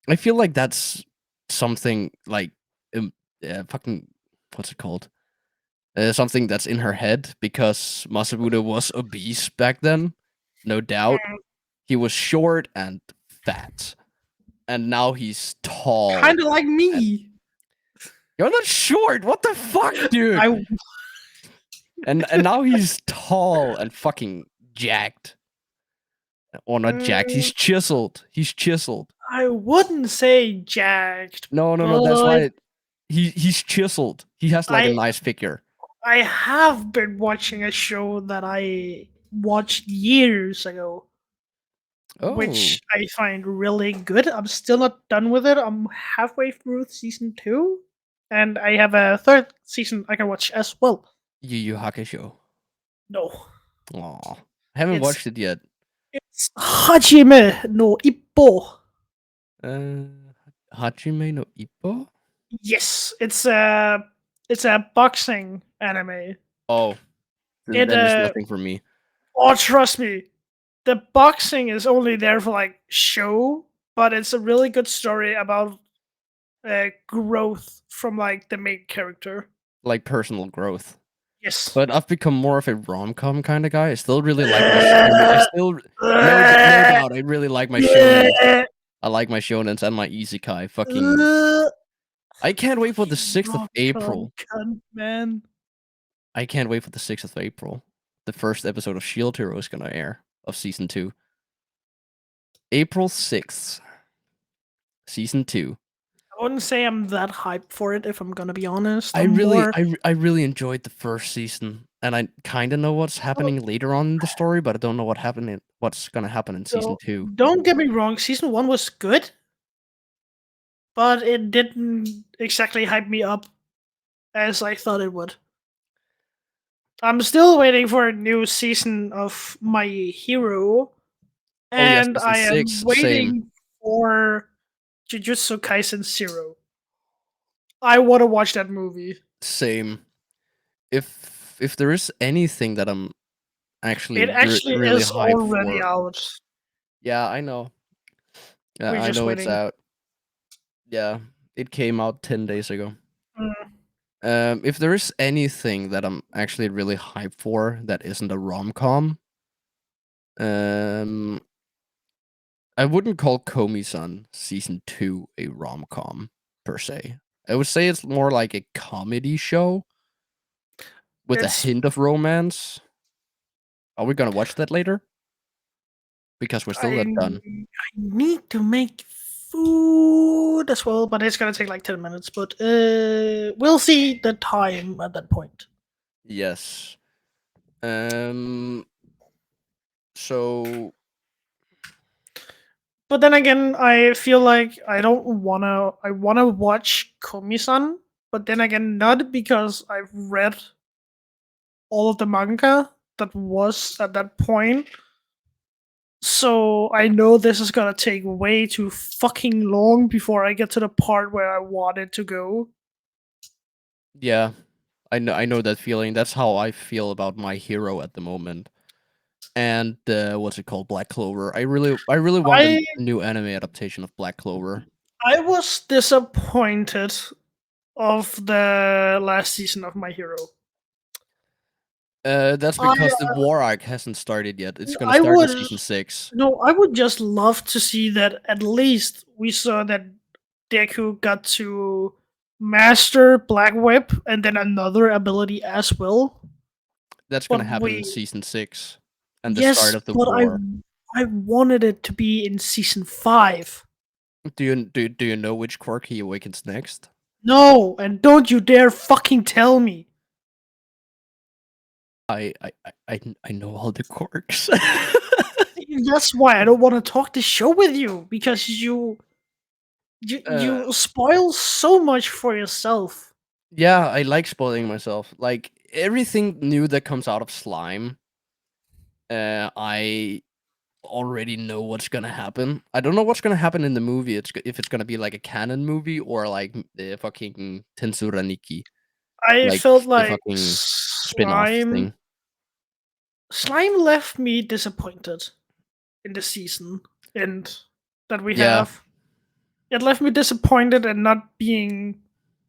I feel like that's something like fucking what's it called? Something that's in her head because Masabuda was obese back then, no doubt. He was short and fat, and now he's tall. Kind of like me. You're not short. What the fuck, dude? And now he's tall and fucking jacked. Or not jacked. He's chiseled. He's chiseled. I wouldn't say jacked. No. That's why he's chiseled. He has like a I nice figure. I have been watching a show that I watched years ago, Oh, which I find really good. I'm still not done with it. I'm halfway through season 2, and I have a third season I can watch as well. Yu Yu Hakusho. No, Aw. I haven't it's watched it yet. it's Hajime no Ippo. Uh, Hajime no Ippo? Yes, it's a boxing anime. Oh, It then it's nothing for me. oh trust me, the boxing is only there for like show, but it's a really good story about growth from like the main character. Like personal growth. Yes. But I've become more of a rom-com kind of guy. I still really like my shonen. I still no doubt I really like my shonens. I like my shonens and my isekai. Fucking I can't wait for the 6th of Rom-com April. cunt, man. I can't wait for the 6th of April. The first episode of Shield Hero is gonna air of season 2. April 6th, season 2. I wouldn't say I'm that hyped for it if I'm gonna be honest. I I'm really more I really enjoyed the first season, and I kind of know what's happening later on in the story, but I don't know what's gonna happen in season so 2. don't get me wrong, season 1 was good, but it didn't exactly hype me up as I thought it would. I'm still waiting for a new season of My Hero, Oh yeah, and season I am 6, same. waiting for Jujutsu Kaisen Zero. I want to watch that movie. Same. If there is anything that I'm actually It actually really is hyped already for, out. yeah, I know. Yeah, We're I just know it's waiting. out. Yeah, it came out 10 days ago. Mm, If there is anything that I'm actually really hyped for that isn't a rom-com, um, I wouldn't call Komi-san season 2 a rom-com per se. I would say it's more like a comedy show with a it's hint of romance. Are we gonna watch that later? Because we're still I not done. need to make food as well, but it's gonna take like 10 minutes. But we'll see the time at that point. Yes. Um. So But then again, I feel like I don't wanna. I wanna watch Komi-san, but then again, not because I've read all of the manga that was at that point. So I know this is gonna take way too fucking long before I get to the part where I want it to go. yeah, I know that feeling. That's how I feel about My Hero at the moment. And what's it called? Black Clover. I really want a I new anime adaptation of Black Clover. I was disappointed of the last season of My Hero. That's I because the war arc hasn't started yet. It's gonna I start in would season 6. no, I would just love to see that at least we saw that Deku got to master Black Whip and then another ability as well. That's gonna But happen in we season 6 and the start yes, of the but war. I wanted it to be in season 5. Do you know which quirk he awakens next? No, and don't you dare fucking tell me. I know all the quirks. That's why I don't want to talk this show with you because you uh, you spoil so much for yourself. yeah, I like spoiling myself. Like everything new that comes out of slime, I already know what's gonna happen. I don't know what's gonna happen in the movie. If it's gonna be like a canon movie or like the fucking Tensura Nikki, I like felt the like fucking spin-off thing. slime left me disappointed in the season and that we Yeah, have. It left me disappointed and not being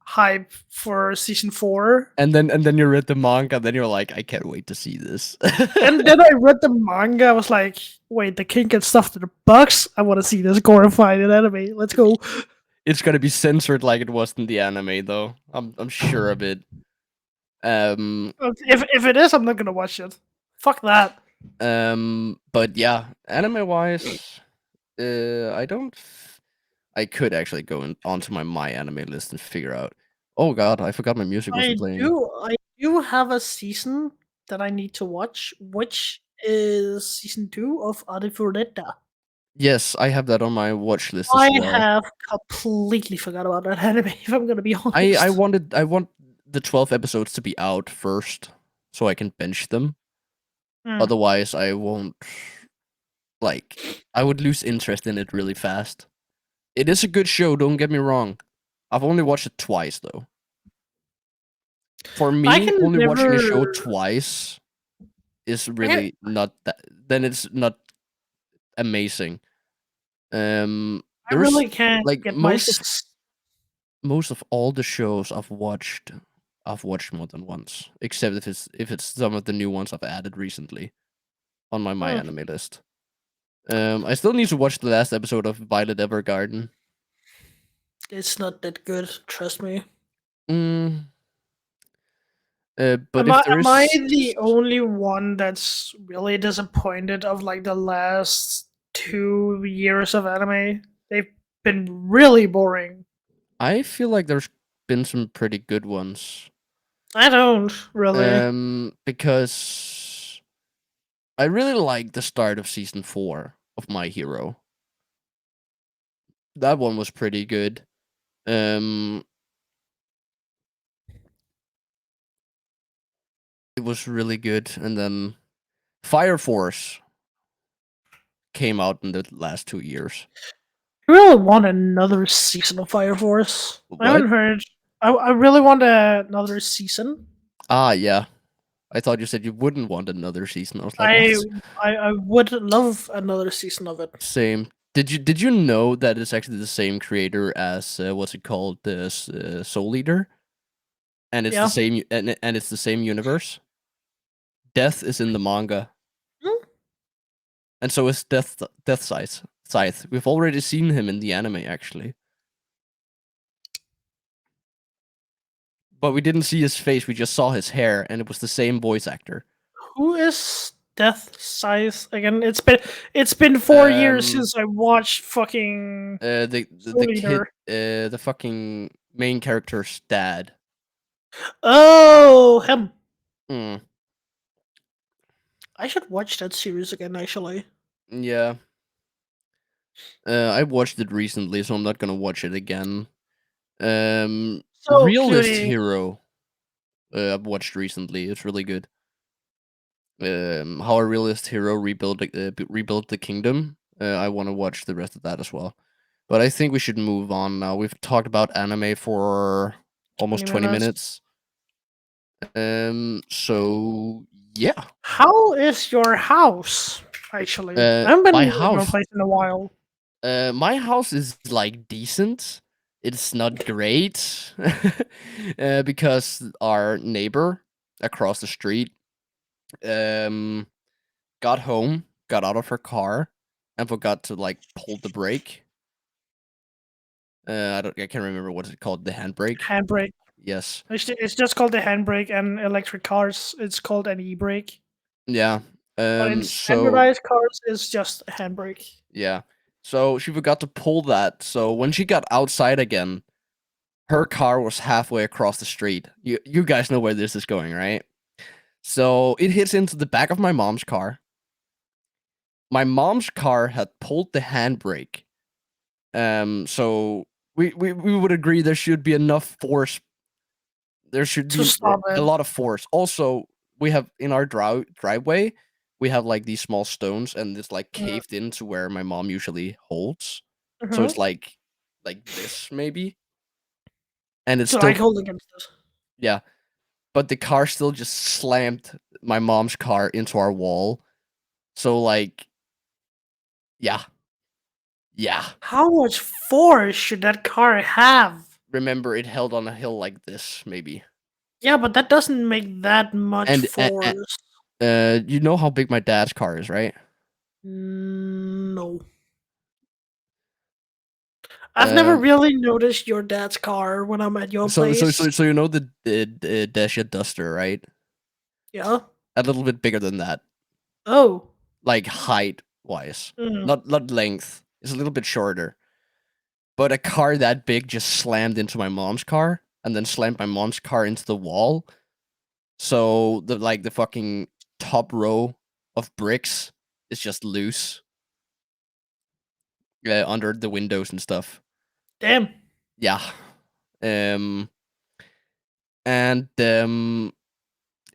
hype for season 4. and then you read the manga, then you're like, I can't wait to see this. And then I read the manga. I was like, "Wait, the king gets stuffed in a box. I want to see this glorified in anime. Let's go." It's gonna be censored like it was in the anime, though. I'm sure of it. Um, If it is, I'm not gonna watch it. Fuck that. but yeah, anime wise, I don't. I could actually go onto my anime list and figure out. Oh god, I forgot my music wasn't I playing. do have a season that I need to watch, which is season 2 of Arifureta. Yes, I have that on my watch list as I well. have completely forgot about that anime, if I'm gonna be I honest. wanted I want the 12 episodes to be out first so I can bench them. Mm. Otherwise, I won't like I would lose interest in it really fast. It is a good show, don't get me wrong. I've only watched it twice though. For I me, can only watching a show never twice is I can really not that then it's not amazing. I There's really can't like get my s most of all the shows I've watched more than once, except if it's some of the new ones I've added recently on my mm, anime list. I still need to watch the last episode of Violet Evergarden. it's not that good, trust me. Mm, but if there Am I is, the only one that's really disappointed of, like, the last 2 years of anime? They've been really boring. I feel like there's been some pretty good ones. I don't really. Because I really like the start of season 4 of My Hero. That one was pretty good. Um, it was really good, and then Fire Force came out in the last 2 years. I really want another season of Fire Force. I What? haven't heard. I really want another season. Ah, yeah. I thought you said you wouldn't want another season. I was like, I what? I would love another season of it. Same. Did you know that it's actually the same creator as what's it called, this Soul Eater, and it's the Yeah. same and it's the same universe. Death is in the manga, Hmm? and so is Death Scythe. Scythe. We've already seen him in the anime actually, but we didn't see his face. We just saw his hair, and it was the same voice actor. Who is Death Scythe again? It's been 4 years Um, since I watched fucking the Soul kid, Eater. the fucking main character's dad. Oh, him. Mm, I should watch that series again. Actually, yeah. I watched it recently, so I'm not gonna watch it again. so Realist Cutie, Hero. I've watched recently. It's really good. How a realist hero rebuilt the kingdom. I want to watch the rest of that as well. But I think we should move on now. We've talked about anime for 20 almost 20 minutes. minutes. So yeah. How is your house? Actually, I haven't been My in your house. place in a while. My house is like decent. It's not great, because our neighbor across the street um got home, got out of her car, and forgot to like pull the brake. I can't remember what it's called, the handbrake. Handbrake. Yes. It's just called the handbrake, and electric cars it's called an e-brake. Yeah. But in So standardized cars, it's just a handbrake. yeah. So she forgot to pull that. So when she got outside again, her car was halfway across the street. You guys know where this is going, right? So it hits into the back of my mom's car. My mom's car had pulled the handbrake. So we would agree there should be enough force. There should To be stop a it. lot of force. Also, we have in our driveway, we have like these small stones, and it's like caved into where my mom usually holds. So Mm-hmm. it's like this maybe, and it's To like still, hold against this. yeah. But the car still just slammed my mom's car into our wall. So like, yeah, yeah. How much force should that car have? Remember, it held on a hill like this, maybe. Yeah, but that doesn't make that much And force. you know how big my dad's car is, right? No. I've never Um, really noticed your dad's car when I'm at your place. so you know the Dacia Duster, right? Yeah. A little bit bigger than that, Oh. like height wise, Mm. not length. It's a little bit shorter. But a car that big just slammed into my mom's car. and then slammed my mom's car into the wall. So the fucking top row of bricks is just loose under the windows and stuff. Damn. Yeah. Um and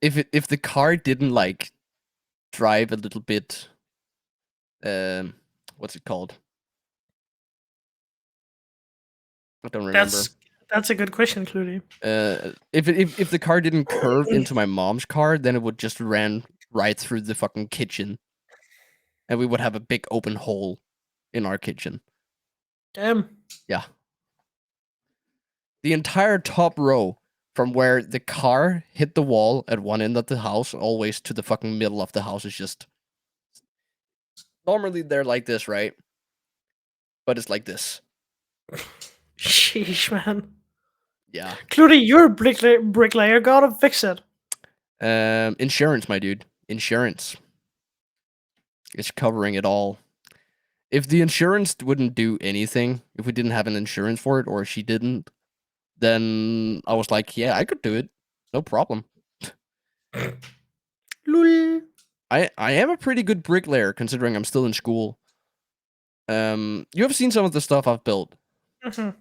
if the car didn't like drive a little bit um what's it called? I don't remember. That's a good question, Cludy. If the car didn't curve into my mom's car, then it would just ran right through the fucking kitchen, and we would have a big open hole in our kitchen. Damn. Yeah, the entire top row from where the car hit the wall at one end of the house, always to the fucking middle of the house is just normally they're like this, right? But it's like this. Sheesh, man. Yeah. Cludy, you're a bricklayer. Gotta fix it. Insurance, my dude. Insurance. It's covering it all. If the insurance wouldn't do anything, if we didn't have an insurance for it, or she didn't, then I was like, yeah, I could do it. No problem. Lul. I am a pretty good bricklayer considering I'm still in school. You have seen some of the stuff I've built. Mhm.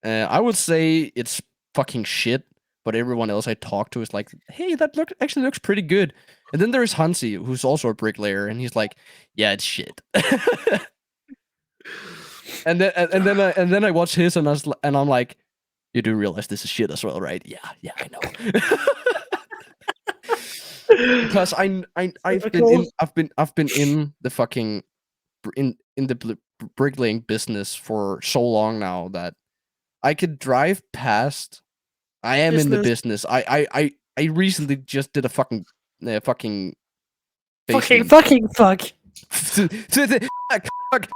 I would say it's fucking shit, but everyone else I talk to is like, hey, that actually looks pretty good. And then there's Hansi, who's also a bricklayer, and he's like, yeah, it's shit. And then I watch his and I'm like, you do realize this is shit as well, right? Yeah, I know. Because Typical. I've been in the fucking in the bricklaying business for so long now that I could drive past. I am in the Business. business. I recently just did a fucking Fucking basement. fuck. Fuck.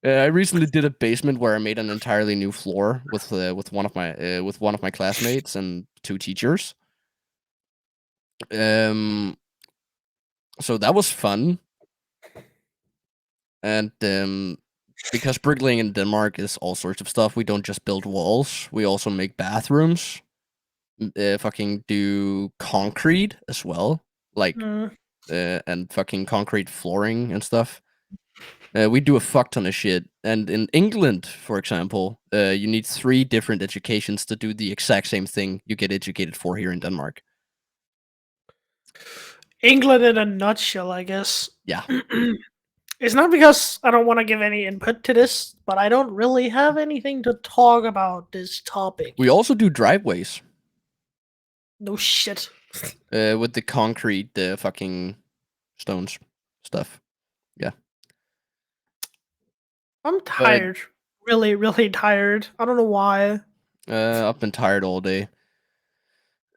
I recently did a basement where I made an entirely new floor with one of my classmates and two teachers. So that was fun, and because bricklaying in Denmark is all sorts of stuff. We don't just build walls; we also make bathrooms. Fucking do concrete as well, like Mm. and fucking concrete flooring and stuff. We do a fuck ton of shit. And in England, for example, you need 3 different educations to do the exact same thing you get educated for here in Denmark. England in a nutshell, I guess. Yeah. It's not because I don't want to give any input to this, but I don't really have anything to talk about this topic. We also do driveways No shit. with the concrete, fucking stones stuff. Yeah. I'm But tired. Really, really tired. I don't know why. I've been tired all day.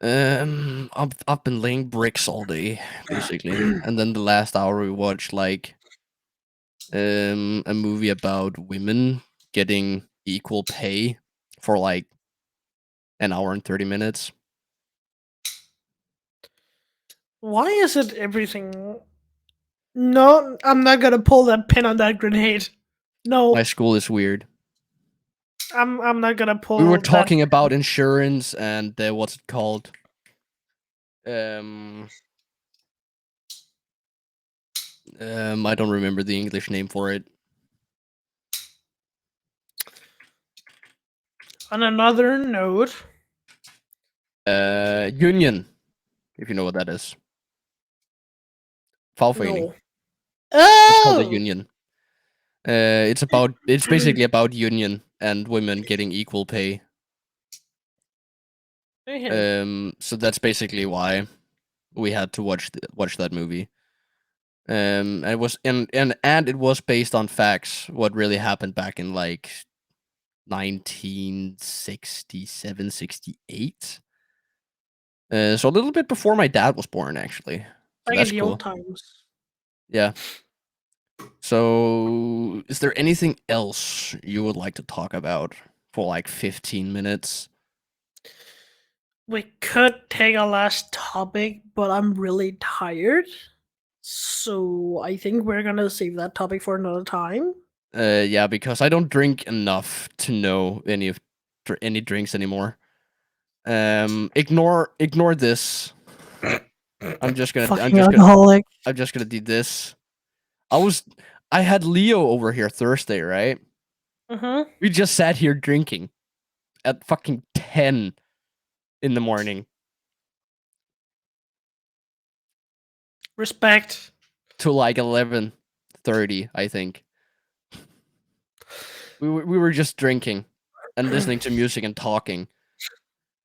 I've been laying bricks all day, basically. And then the last hour we watched like a movie about women getting equal pay for like an hour and 30 minutes. Why is it everything? No, I'm not gonna pull that pin on that grenade. My No, school is weird. I'm not gonna We were pull that. talking about insurance and what's it called? Um, I don't remember the English name for it. On another note, Union, if you know what that is. Fagforening. no. It's called a Oh, union. It's basically about union and women getting equal pay. man. So that's basically why we had to watch that movie. And it was and it was based on facts, what really happened back in like 1967, 68. So a little bit before my dad was born, actually. So Back in that's the old cool. times. Yeah. So, is there anything else you would like to talk about for like 15 minutes? We could take a last topic, but I'm really tired. So I think we're gonna save that topic for another time. Yeah, because I don't drink enough to know any drinks anymore. Ignore this. I'm Fucking just gonna alcoholic. I'm just gonna do this. I was I had Leo over here Thursday, right? Mm-hmm. We just sat here drinking at fucking 10 in the morning Respect. to like 11:30, I think. We were just drinking and listening to music and talking.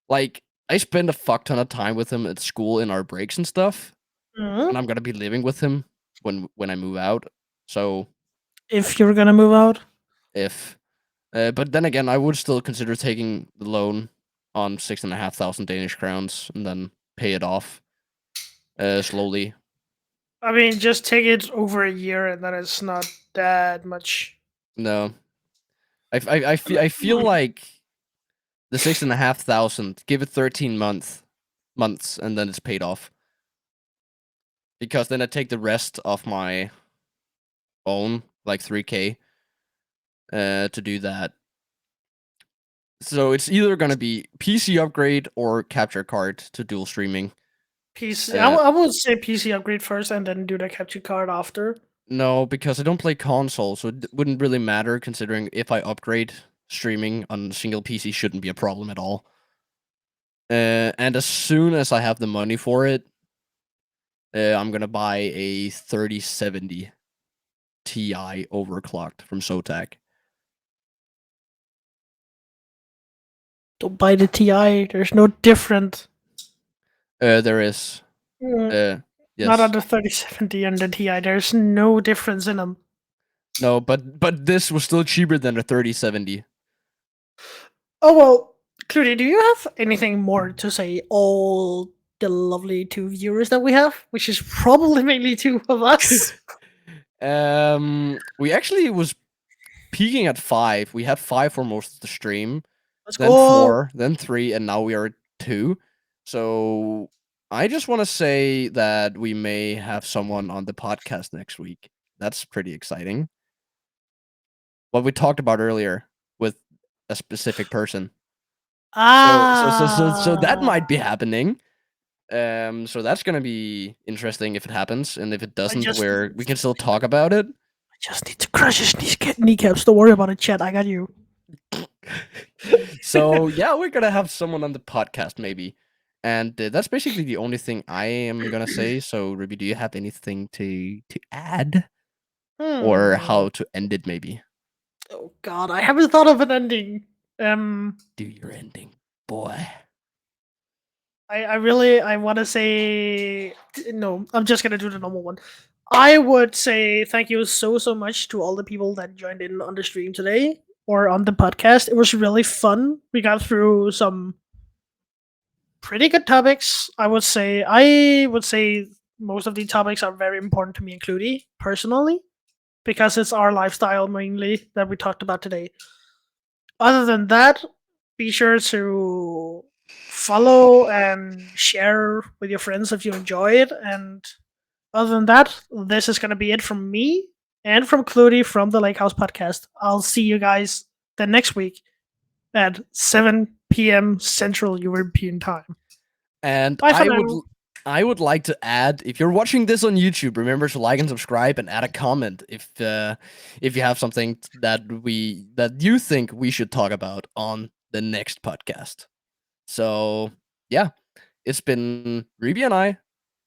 Like I spend a fuck ton of time with him at school in our breaks and stuff, Mhm. and I'm gonna be living with him when I move out. So If you're gonna move out, if but then again, I would still consider taking the loan on 6,500 Danish crowns and then pay it off slowly. I mean, just take it over a year, and then it's not that much. No, I feel like the 6,500. Give it 13 months, and then it's paid off. Because then I take the rest of my own, like 3K, to do that. So it's either gonna be PC upgrade or capture card to dual streaming. PC. Uh, I would say PC upgrade first, and then do the capture card after. no, because I don't play console, so it wouldn't really matter. Considering if I upgrade, streaming on single PC shouldn't be a problem at all. And as soon as I have the money for it, I'm gonna buy a 3070 Ti overclocked from Zotac. Don't buy the TI. There's no different. There is. Mm, Uh, Not on yes. the 3070 and the TI. There's no difference in them. No, but this was still cheaper than the 3070. Oh well, Cludy, do you have anything more to say? All the lovely two viewers that we have, which is probably mainly two of us. We actually was peaking at 5. We had 5 for most of the stream, Let's then go. 4, then 3, and now we are at 2. So I just want to say that we may have someone on the podcast next week. That's pretty exciting. What we talked about earlier with a specific person. So that Ah, might be happening. So that's gonna be interesting if it happens, and if it I doesn't, just where we can still talk about it. I just need to crush his kneecaps. Don't worry about it, chat. I got you. So yeah, we're gonna have someone on the podcast maybe, and that's basically the only thing I am gonna say. So Ruby, do you have anything to add, or Hmm. how to end it? Maybe Oh God, I haven't thought of an ending. Um, do your ending, boy. I really I want to say no. I'm just gonna do the normal one. I would say thank you so much to all the people that joined in on the stream today or on the podcast. It was really fun. We got through some pretty good topics. I would say most of the topics are very important to me and Cludy personally because it's our lifestyle mainly that we talked about today. Other than that, be sure to follow and share with your friends if you enjoy it. And other than that, this is going to be it from me and from Cludy from the Lake House podcast. I'll see you guys the next week at 7 p.m. Central European time. And Bye for now. I would like to add, if you're watching this on YouTube, remember to like and subscribe and add a comment if you have something that you think we should talk about on the next podcast. So yeah, it's been Ruby and I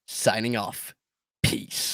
signing off. Peace.